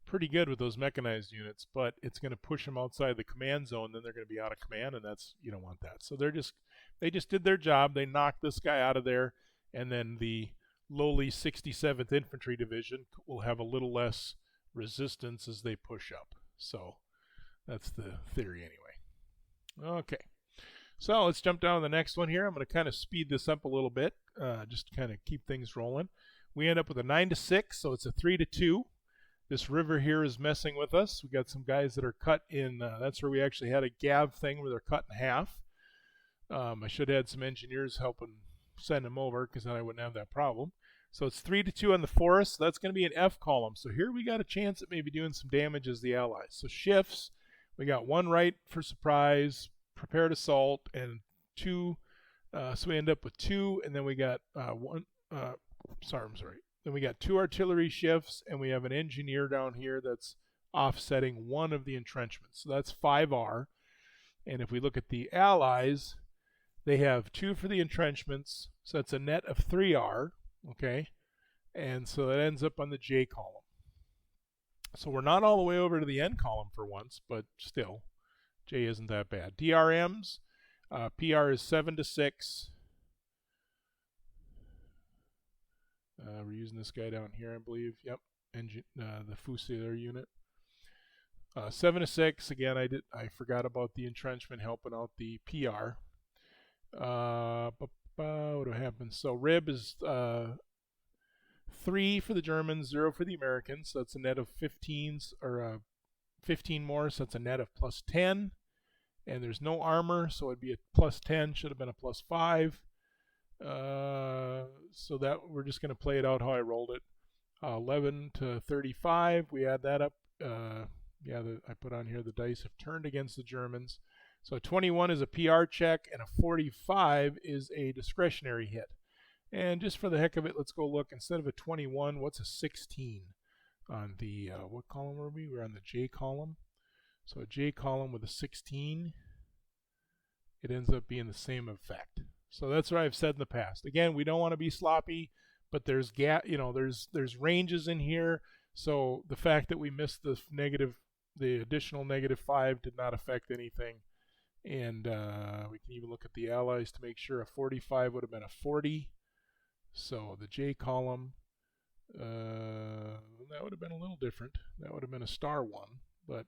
pretty good with those mechanized units, but it's going to push them outside the command zone, then they're going to be out of command, and you don't want that. So they just did their job. They knocked this guy out of there, and then the lowly 67th Infantry Division will have a little less resistance as they push up. So that's the theory anyway. Okay, so let's jump down to the next one here. I'm going to kind of speed this up a little bit, just to kind of keep things rolling. We end up with a 9-6, so it's a 3-2. This river here is messing with us. We got some guys that are cut in, that's where we actually had a Gav thing where they're cut in half. I should have had some engineers helping send them over because then I wouldn't have that problem. So it's 3-2 on the forest. So that's going to be an F column. So here we got a chance at maybe doing some damage as the Allies. So shifts, we got 1 right for surprise, prepared assault, and 2. So we end up with 2, and then we got 1. Sorry. Then we got 2 artillery shifts, and we have an engineer down here that's offsetting 1 of the entrenchments. So that's 5R. And if we look at the Allies, they have 2 for the entrenchments, so that's a net of 3R, okay? And so that ends up on the J column. So we're not all the way over to the N column for once, but still, J isn't that bad. DRMs, PR is 7-6. We're using this guy down here, I believe. Yep, the Fusilier unit. 7-6. Again, I forgot about the entrenchment helping out the PR. What do happen? So rib is 3 for the Germans, 0 for the Americans. So that's a net of 15s, or 15 more. So that's a net of +10. And there's no armor, so it'd be a +10. Should have been a +5. So that we're just going to play it out how I rolled it. 11 to 35. We add that up. I put on here the dice have turned against the Germans. So 21 is a PR check, and a 45 is a discretionary hit. And just for the heck of it, let's go look. Instead of a 21, what's a 16 on the, what column were we? We're on the J column. So a J column with a 16, it ends up being the same effect. So that's what I've said in the past. Again, we don't want to be sloppy, but there's there's ranges in here. So the fact that we missed the additional -5 did not affect anything. And we can even look at the Allies to make sure a 45 would have been a 40. So the J column, that would have been a little different. That would have been a *1, but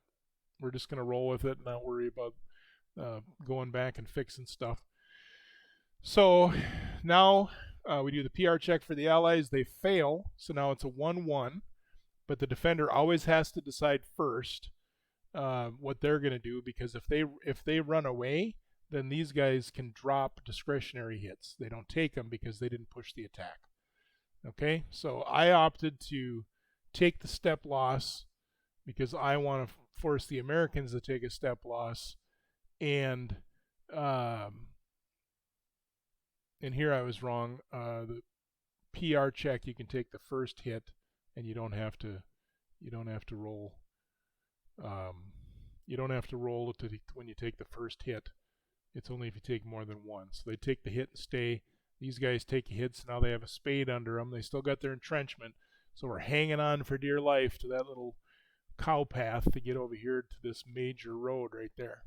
we're just going to roll with it and not worry about going back and fixing stuff. So now we do the PR check for the Allies. They fail, so now it's a 1-1. But the defender always has to decide first what they're going to do, because if they run away, then these guys can drop discretionary hits. They don't take them because they didn't push the attack. Okay, so I opted to take the step loss because I want to force the Americans to take a step loss, and here I was wrong. The PR check, you can take the first hit, and you don't have to roll. You don't have to roll when you take the first hit. It's only if you take more than one. So they take the hit and stay. These guys take hits. Now they have a spade under them. They still got their entrenchment. So we're hanging on for dear life to that little cow path to get over here to this major road right there.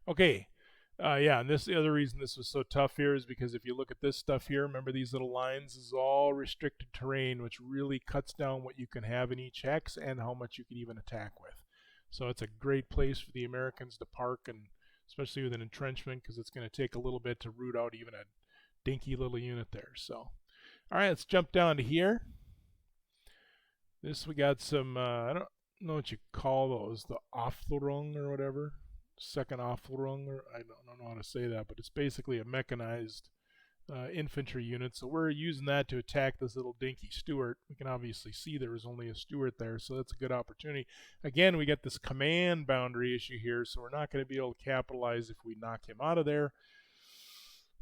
Okay. And the other reason this was so tough here is because if you look at this stuff here, remember these little lines, this is all restricted terrain, which really cuts down what you can have in each hex and how much you can even attack with. So it's a great place for the Americans to park, and especially with an entrenchment, because it's going to take a little bit to root out even a dinky little unit there. So, all right, let's jump down to here. We got some, I don't know what you call those, the Aufführung or whatever. Second Aufführung, or I don't know how to say that, but it's basically a mechanized infantry unit. So we're using that to attack this little dinky Stuart. We can obviously see there was only a Stuart there, so that's a good opportunity. Again, we got this command boundary issue here, so we're not going to be able to capitalize if we knock him out of there.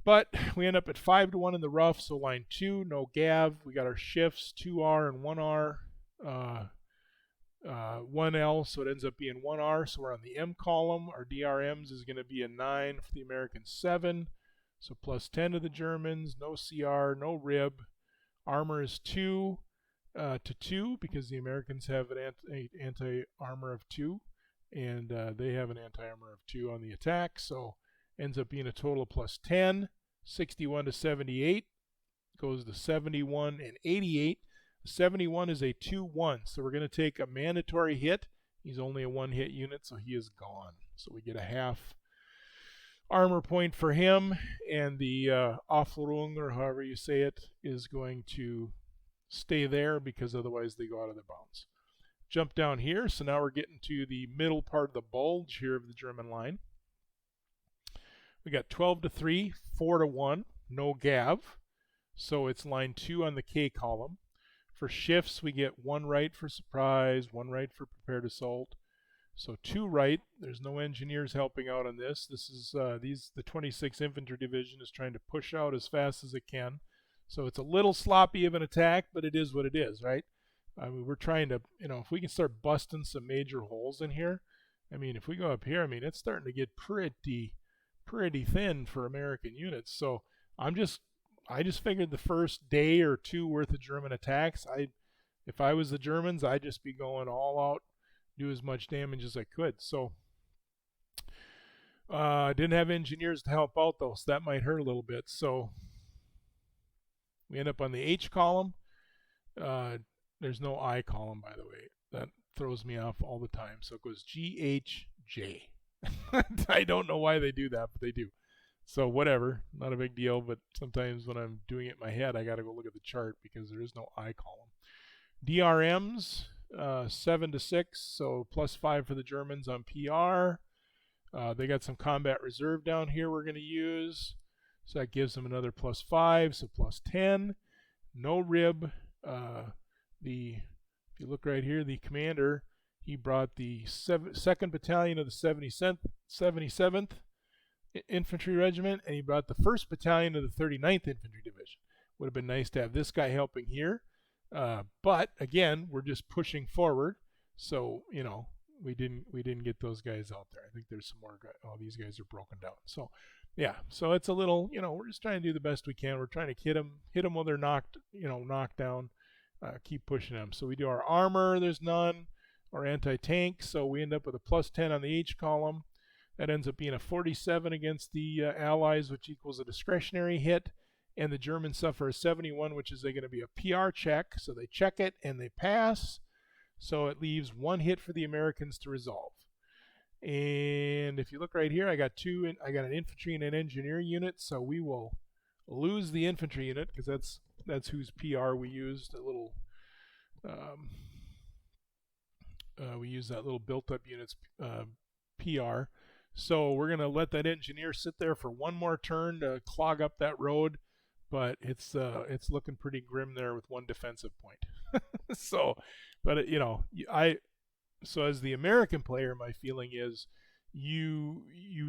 But we end up at 5-1 in the rough, so line 2, no Gav. We got our shifts, 2R and 1R. 1L, so it ends up being 1R. So we're on the M column. Our DRMs is going to be a 9 for the Americans, 7. So +10 to the Germans, no CR, no rib. Armor is 2 to 2 because the Americans have an anti-armor of 2, and they have an anti-armor of 2 on the attack. So ends up being a total of +10, 61 to 78. Goes to 71 and 88. 71 is a 2-1, so we're going to take a mandatory hit. He's only a 1-hit unit, so he is gone. So we get a half armor point for him, and the Aufführung, or however you say it, is going to stay there because otherwise they go out of their bounds. Jump down here, so now we're getting to the middle part of the bulge here of the German line. We got 12 to 3, 4 to 1, no Gav. So it's line 2 on the K column. For shifts, we get 1 right for surprise, 1 right for prepared assault. So 2 right. There's no engineers helping out on this. This is the 26th Infantry Division is trying to push out as fast as it can. So it's a little sloppy of an attack, but it is what it is, right? I mean, we're trying to, if we can start busting some major holes in here. I mean, if we go up here, I mean, it's starting to get pretty thin for American units. So I just figured the first day or two worth of German attacks, if I was the Germans, I'd just be going all out, do as much damage as I could. So I didn't have engineers to help out though, so that might hurt a little bit. So we end up on the H column. There's no I column, by the way. That throws me off all the time. So it goes GHJ. I don't know why they do that, but they do. So whatever, not a big deal, but sometimes when I'm doing it in my head, I got to go look at the chart because there is no I column. DRMs, 7 to 6, so +5 for the Germans on PR. They got some combat reserve down here we're going to use, so that gives them another +5, so +10. No rib. If you look right here, the commander, he brought the 2nd Battalion of the 77th Infantry Regiment, and he brought the 1st Battalion of the 39th Infantry Division. Would have been nice to have this guy helping here. But again, we're just pushing forward. So, we didn't get those guys out there. I think there's some more guys. Oh, these guys are broken down. So, yeah. So it's a little, we're just trying to do the best we can. We're trying to hit them while they're knocked down. Keep pushing them. So we do our armor. There's none. Our anti-tank. So we end up with a +10 on the H column. That ends up being a 47 against the Allies, which equals a discretionary hit. And the Germans suffer a 71, which is going to be a PR check. So they check it and they pass. So it leaves 1 hit for the Americans to resolve. And if you look right here, I got an infantry and an engineer unit. So we will lose the infantry unit because that's whose PR we used. We use that little built-up unit's PR. So we're going to let that engineer sit there for one more turn to clog up that road, but it's looking pretty grim there with 1 defensive point. So, but so as the American player, my feeling is you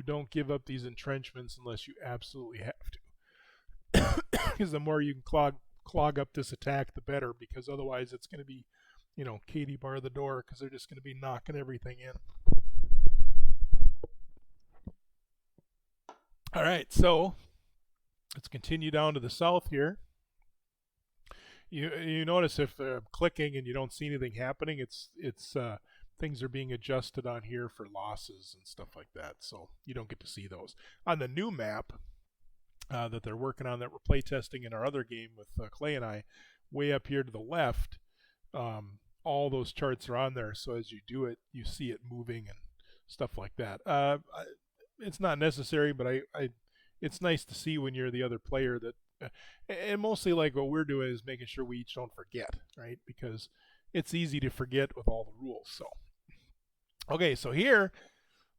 don't give up these entrenchments unless you absolutely have to, because the more you can clog up this attack, the better, because otherwise it's going to be, Katie bar the door, because they're just going to be knocking everything in. All right, so let's continue down to the south here. You notice if they're clicking and you don't see anything happening, it's things are being adjusted on here for losses and stuff like that, so you don't get to see those. On the new map that they're working on, that we're playtesting in our other game with Clay and I, way up here to the left, all those charts are on there, so as you do it, you see it moving and stuff like that. It's not necessary, but it's nice to see when you're the other player that, and mostly like what we're doing is making sure we each don't forget, right? Because it's easy to forget with all the rules. So, okay, so here,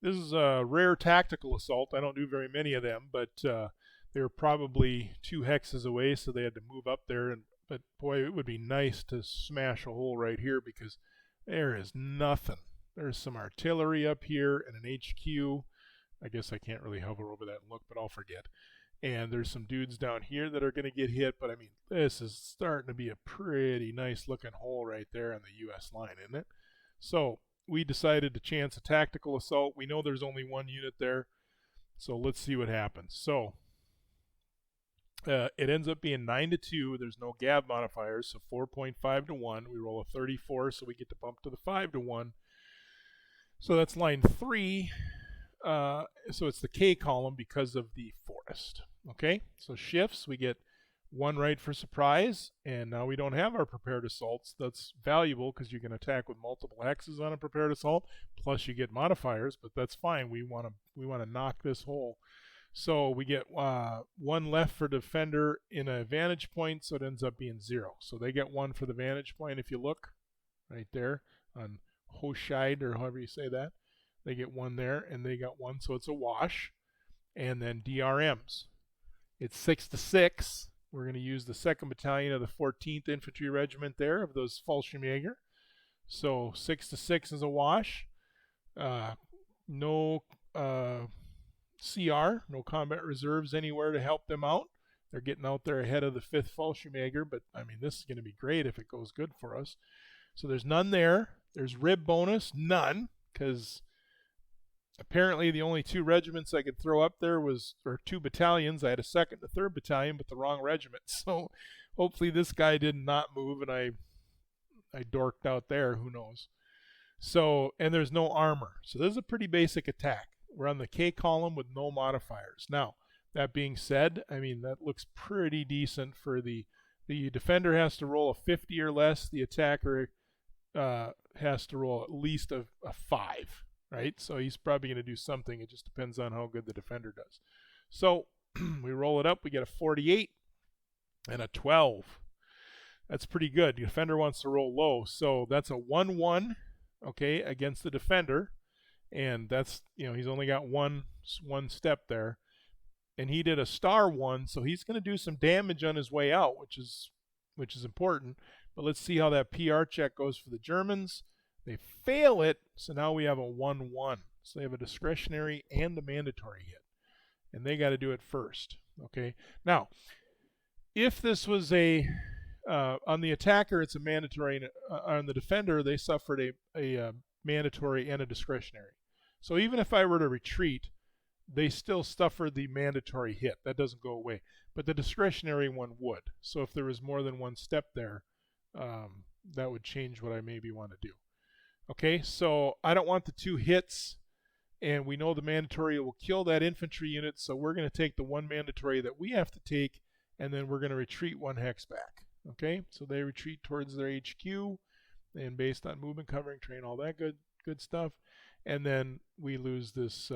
this is a rare tactical assault. I don't do very many of them, but they were probably 2 hexes away, so they had to move up there. But boy, it would be nice to smash a hole right here because there is nothing. There's some artillery up here and an HQ. I guess I can't really hover over that and look, but I'll forget. And there's some dudes down here that are going to get hit, but I mean, this is starting to be a pretty nice looking hole right there on the U.S. line, isn't it? So we decided to chance a tactical assault. We know there's only 1 unit there, so let's see what happens. So it ends up being 9 to 2. There's no Gav modifiers, so 4.5 to 1. We roll a 34, so we get to bump to the 5 to 1. So that's line 3. So it's the K column because of the forest. Okay, so shifts, we get 1 right for surprise, and now we don't have our prepared assaults. That's valuable because you can attack with multiple hexes on a prepared assault, plus you get modifiers, but that's fine. We want to knock this hole. So we get 1 left for defender in a vantage point, so it ends up being 0. So they get 1 for the vantage point. If you look right there on Hoscheid, or however you say that, they get 1 there, and they got 1, so it's a wash. And then DRMs. It's 6 to 6. We're going to use the 2nd Battalion of the 14th Infantry Regiment there of those Fallschirmjäger. So 6 to 6 is a wash. No CR, no combat reserves anywhere to help them out. They're getting out there ahead of the 5th Fallschirmjäger, but I mean, this is going to be great if it goes good for us. So there's none there. There's rib bonus, none, because apparently the only 2 regiments I could throw up there or 2 battalions. I had a 2nd and a 3rd battalion, but the wrong regiment. So hopefully this guy did not move, and I dorked out there. Who knows? So, and there's no armor. So this is a pretty basic attack. We're on the K column with no modifiers. Now, that being said, I mean, that looks pretty decent for the defender has to roll a 50 or less. The attacker has to roll at least a 5, right? So he's probably going to do something. It just depends on how good the defender does. So we roll it up. We get a 48 and a 12. That's pretty good. The defender wants to roll low. So that's a 1-1, okay, against the defender. And that's, he's only got one step there. And he did a star 1, so he's going to do some damage on his way out, which is important. But let's see how that PR check goes for the Germans. They fail it, so now we have a 1-1. So they have a discretionary and a mandatory hit. And they got to do it first, okay? Now, if this was on the attacker, it's a mandatory, and on the defender, they suffered a mandatory and a discretionary. So even if I were to retreat, they still suffered the mandatory hit. That doesn't go away. But the discretionary one would. So if there was more than one step there, that would change what I maybe want to do. Okay, so I don't want the 2 hits, and we know the mandatory will kill that infantry unit, so we're going to take the 1 mandatory that we have to take, and then we're going to retreat 1 hex back. Okay, so they retreat towards their HQ, and based on movement, covering, terrain, all that good stuff, and then we lose this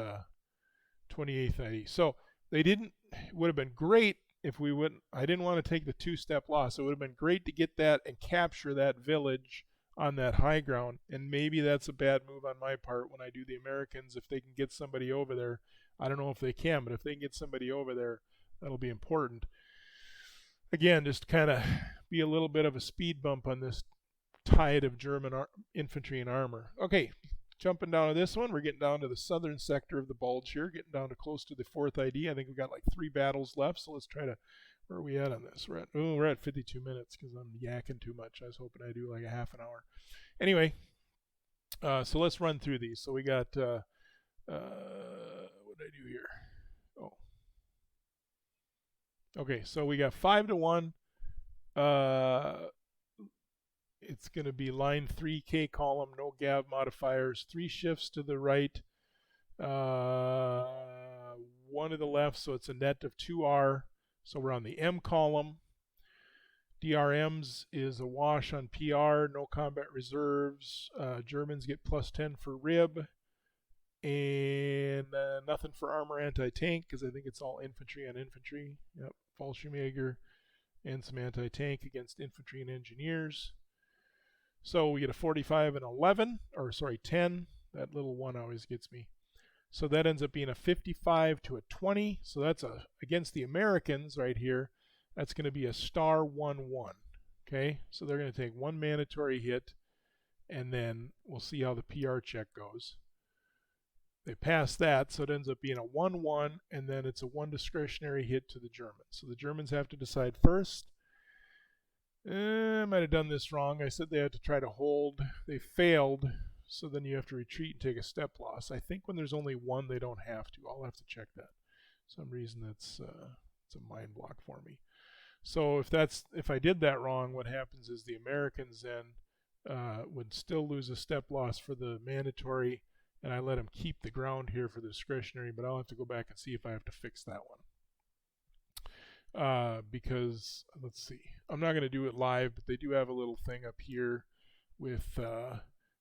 28th ID. So it would have been great if we wouldn't, I didn't want to take the 2-step loss. It would have been great to get that and capture that village on that high ground, and maybe that's a bad move on my part when I do the Americans. If they can get somebody over there, I don't know if they can, but if they can get somebody over there, that'll be important. Again, just kind of be a little bit of a speed bump on this tide of German infantry and armor. Okay, jumping down to this one, we're getting down to the southern sector of the bulge here, getting down to close to the 4th ID. I think we've got like 3 battles left, so let's try to, where are we at on this? We're at 52 minutes because I'm yakking too much. I was hoping I'd do like a half an hour. Anyway, so let's run through these. So we got, what did I do here? Oh. Okay, so we got 5 to 1. It's going to be line 3, K column, no Gav modifiers, 3 shifts to the right, 1 to the left, so it's a net of 2R. So we're on the M column. DRMs is a wash on PR, no combat reserves. Germans get +10 for rib, and nothing for armor anti-tank because I think it's all infantry on infantry. Yep, Fallschirmjäger and some anti-tank against infantry and engineers. So we get a 45 and 11, or sorry, 10. That little 1 always gets me. So that ends up being a 55 to a 20. So that's against the Americans right here. That's going to be a star 1-1. Okay, so they're going to take 1 mandatory hit, and then we'll see how the PR check goes. They pass that, so it ends up being a 1-1, and then it's a 1 discretionary hit to the Germans. So the Germans have to decide first. I might have done this wrong. I said they had to try to hold. They failed, so then you have to retreat and take a step loss. I think when there's only 1, they don't have to. I'll have to check that. For some reason it's a mind block for me. So if I did that wrong, what happens is the Americans then would still lose a step loss for the mandatory, and I let them keep the ground here for the discretionary, but I'll have to go back and see if I have to fix that one. Because, let's see, I'm not going to do it live, but they do have a little thing up here with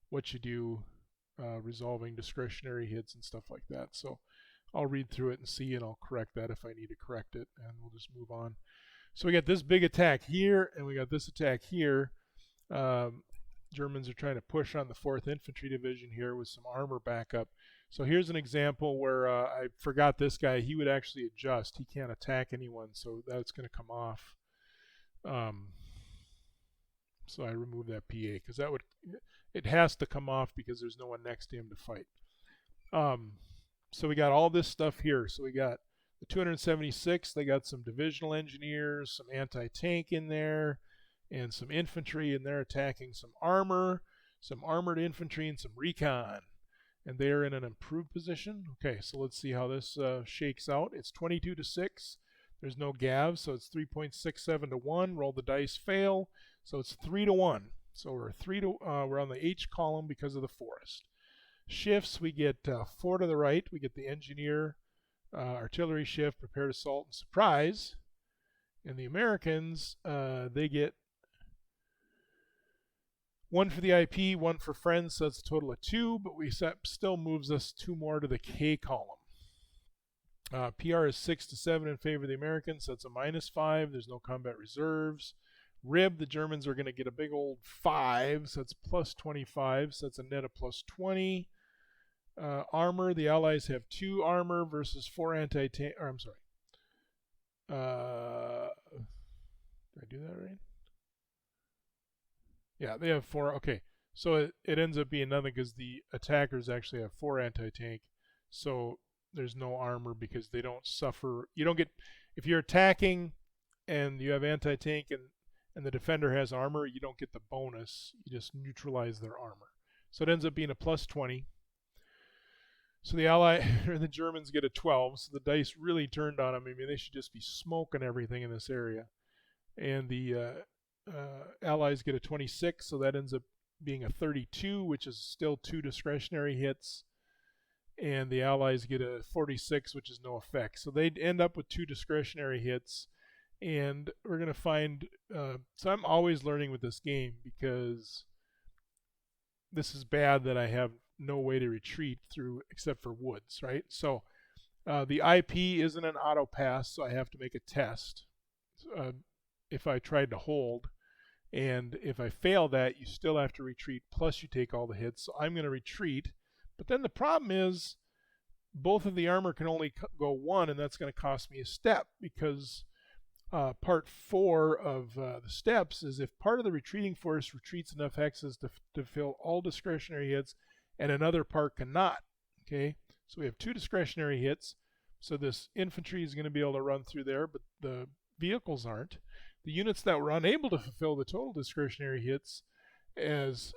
what you do, resolving discretionary hits and stuff like that. So I'll read through it and see, and I'll correct that if I need to correct it, and we'll just move on. So we got this big attack here, and we got this attack here. Germans are trying to push on the 4th Infantry Division here with some armor backup. So here's an example where I forgot this guy. He would actually adjust. He can't attack anyone, so that's going to come off. Um, so I removed that PA because it has to come off because there's no one next to him to fight. So we got all this stuff here. So we got the 276. They got some divisional engineers, some anti-tank in there, and some infantry, and they're attacking some armor, some armored infantry, and some recon. And they are in an improved position. Okay, so let's see how this shakes out. It's 22 to 6. There's no Gav, so it's 3.67 to 1. Roll the dice, fail. So it's 3 to 1. So we're on the H column because of the forest. Shifts, we get 4 to the right. We get the engineer, artillery shift, prepared assault, and surprise. And the Americans, they get 1 for the IP, 1 for friends, so that's a total of 2, but still moves us 2 more to the K column. PR is 6 to 7 in favor of the Americans, so that's a -5. There's no combat reserves. Rib, the Germans are going to get a big old 5, so that's plus 25, so that's a net of plus 20. Armor, the Allies have 2 armor versus 4 anti-tank. I'm sorry. Did I do that right? Yeah, they have 4. Okay, so it ends up being nothing because the attackers actually have 4 anti-tank. So there's no armor because they don't suffer. You don't get, if you're attacking and you have anti-tank and the defender has armor, you don't get the bonus. You just neutralize their armor. So it ends up being a plus 20. So the Germans get a 12. So the dice really turned on them. I mean, they should just be smoking everything in this area. And the Allies get a 26. So that ends up being a 32, which is still 2 discretionary hits. And the Allies get a 46, which is no effect. So they'd end up with 2 discretionary hits. And we're going to find, so I'm always learning with this game because this is bad that I have no way to retreat through except for woods, right? So the IP isn't an auto pass, so I have to make a test if I tried to hold. And if I fail that, you still have to retreat, plus you take all the hits. So I'm going to retreat. But then the problem is both of the armor can only go 1, and that's going to cost me a step because part 4 of the steps is if part of the retreating force retreats enough hexes to fill all discretionary hits and another part cannot. Okay, so we have 2 discretionary hits. So this infantry is going to be able to run through there, but the vehicles aren't. The units that were unable to fulfill the total discretionary hits as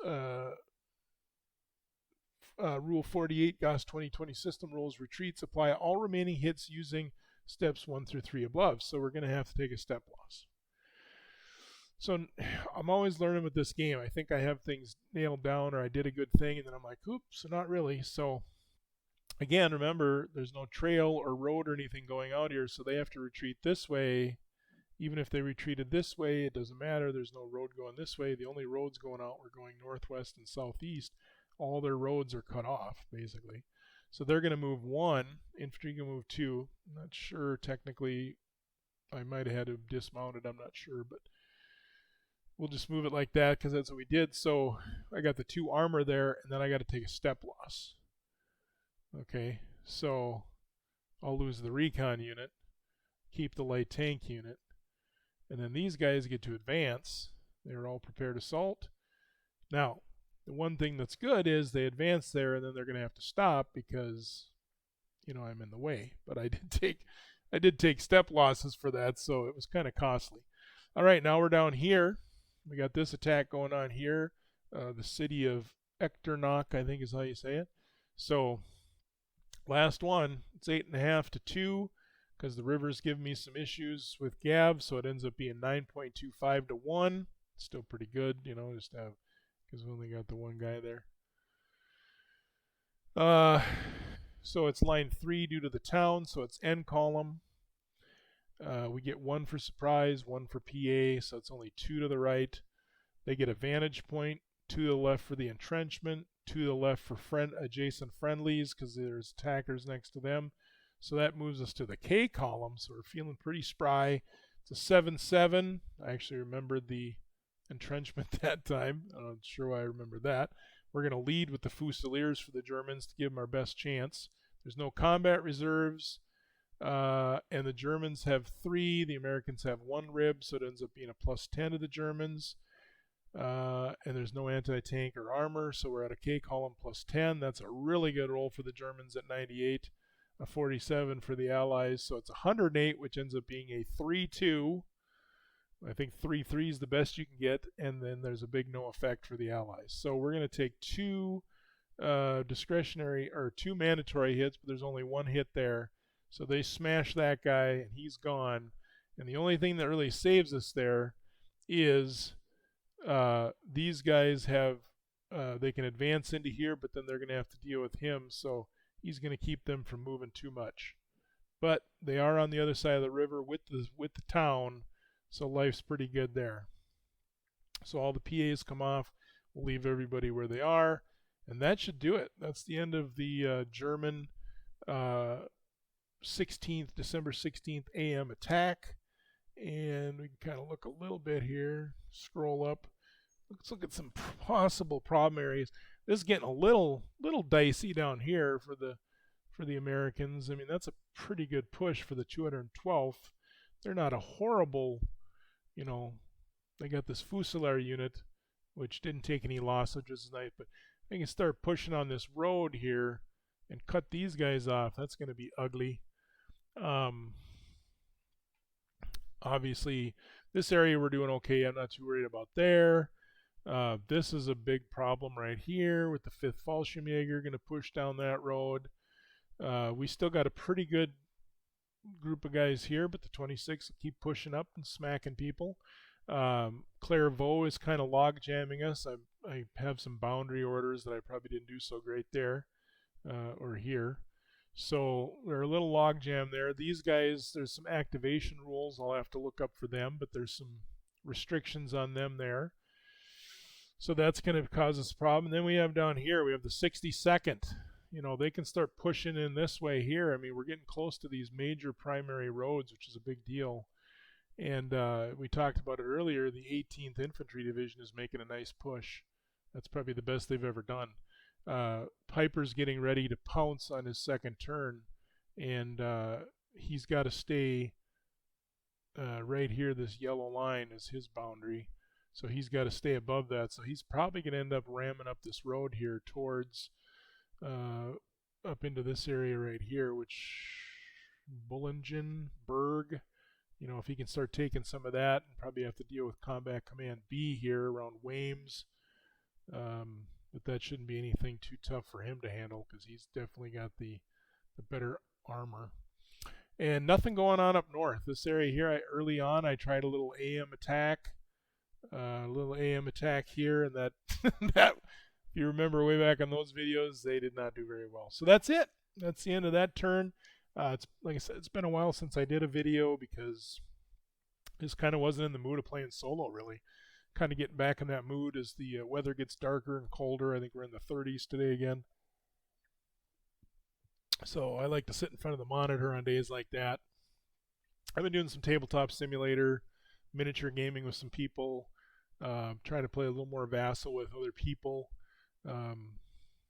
Rule 48 GOS 2020 system rules retreats apply all remaining hits using steps 1 through 3 above. So we're going to have to take a step loss. So I'm always learning with this game. I think I have things nailed down or I did a good thing, and then I'm like, oops, so not really. So again, remember, there's no trail or road or anything going out here, so they have to retreat this way. Even if they retreated this way, it doesn't matter. There's no road going this way. The only roads going out were going northwest and southeast. All their roads are cut off, basically. So they're going to move 1. Infantry can move 2. I'm not sure technically. I might have had to dismount it. I'm not sure, but we'll just move it like that because that's what we did. So I got the 2 armor there, and then I got to take a step loss. Okay, so I'll lose the recon unit, keep the light tank unit, and then these guys get to advance. They're all prepared assault. Now, the one thing that's good is they advance there, and then they're going to have to stop because, I'm in the way. But I did take step losses for that, so it was kind of costly. All right, now we're down here. We got this attack going on here. The city of Echternach, I think is how you say it. So last one, it's 8.5 to 2 because the river's giving me some issues with Gav, so it ends up being 9.25 to 1. Still pretty good, just have, because we only got the one guy there. So it's line 3 due to the town, so it's N column. We get 1 for surprise, 1 for PA, so it's only 2 to the right. They get a vantage point, 2 to the left for the entrenchment, 2 to the left for adjacent friendlies because there's attackers next to them. So that moves us to the K column, so we're feeling pretty spry. It's a 7-7. I actually remembered the entrenchment that time. I'm not sure why I remember that. We're going to lead with the Fusiliers for the Germans to give them our best chance. There's no combat reserves. And the Germans have 3, the Americans have 1 rib, so it ends up being a +10 to the Germans. And there's no anti-tank or armor, so we're at a K column +10. That's a really good roll for the Germans at 98, a 47 for the Allies, so it's 108, which ends up being a 3-2. I think 3-3 is the best you can get, and then there's a big no effect for the Allies. So we're going to take 2 discretionary or 2 mandatory hits, but there's only 1 hit there. So they smash that guy, and he's gone. And the only thing that really saves us there is these guys have they can advance into here, but then they're going to have to deal with him. So he's going to keep them from moving too much. But they are on the other side of the river with the town, so life's pretty good there. So all the PAs come off. We'll leave everybody where they are, and that should do it. That's the end of the German 16th, December 16th AM attack. And we can kind of look a little bit here, scroll up. Let's look at some possible problem areas. This is getting a little dicey down here for the Americans. I mean, that's a pretty good push for the 212th. They're not a horrible, they got this Fusilier unit, which didn't take any loss, which is nice, but they can start pushing on this road here and cut these guys off. That's going to be ugly. Obviously, this area we're doing okay. I'm not too worried about there. This is a big problem right here with the 5th Fallschirmjäger going to push down that road. We still got a pretty good group of guys here, but the 26th keep pushing up and smacking people. Clairvaux is kind of log jamming us. I have some boundary orders that I probably didn't do so great there or here. So we're a little log jam there. These guys, there's some activation rules. I'll have to look up for them, but there's some restrictions on them there. So that's going to cause us a problem. And then we have down here, we have the 62nd. They can start pushing in this way here. I mean, we're getting close to these major primary roads, which is a big deal. And we talked about it earlier. The 18th Infantry Division is making a nice push. That's probably the best they've ever done. Piper's getting ready to pounce on his second turn, and he's got to stay right here. This yellow line is his boundary, so he's got to stay above that. So he's probably going to end up ramming up this road here towards up into this area right here, which Bullingenberg. If he can start taking some of that, and probably have to deal with Combat Command B here around Weym's. But that shouldn't be anything too tough for him to handle because he's definitely got the better armor. And nothing going on up north. This area here, early on, I tried a little AM attack. Here, and that, if you remember way back on those videos, they did not do very well. So that's it. That's the end of that turn. It's like I said, it's been a while since I did a video because just kind of wasn't in the mood of playing solo, really. Kind of getting back in that mood as the weather gets darker and colder. I think we're in the 30s today again. So I like to sit in front of the monitor on days like that. I've been doing some tabletop simulator, miniature gaming with some people, trying to play a little more Vassal with other people.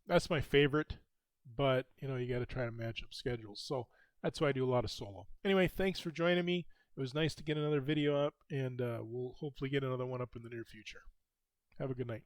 That's my favorite, but you got to try to match up schedules. So that's why I do a lot of solo. Anyway, thanks for joining me. It was nice to get another video up, and we'll hopefully get another one up in the near future. Have a good night.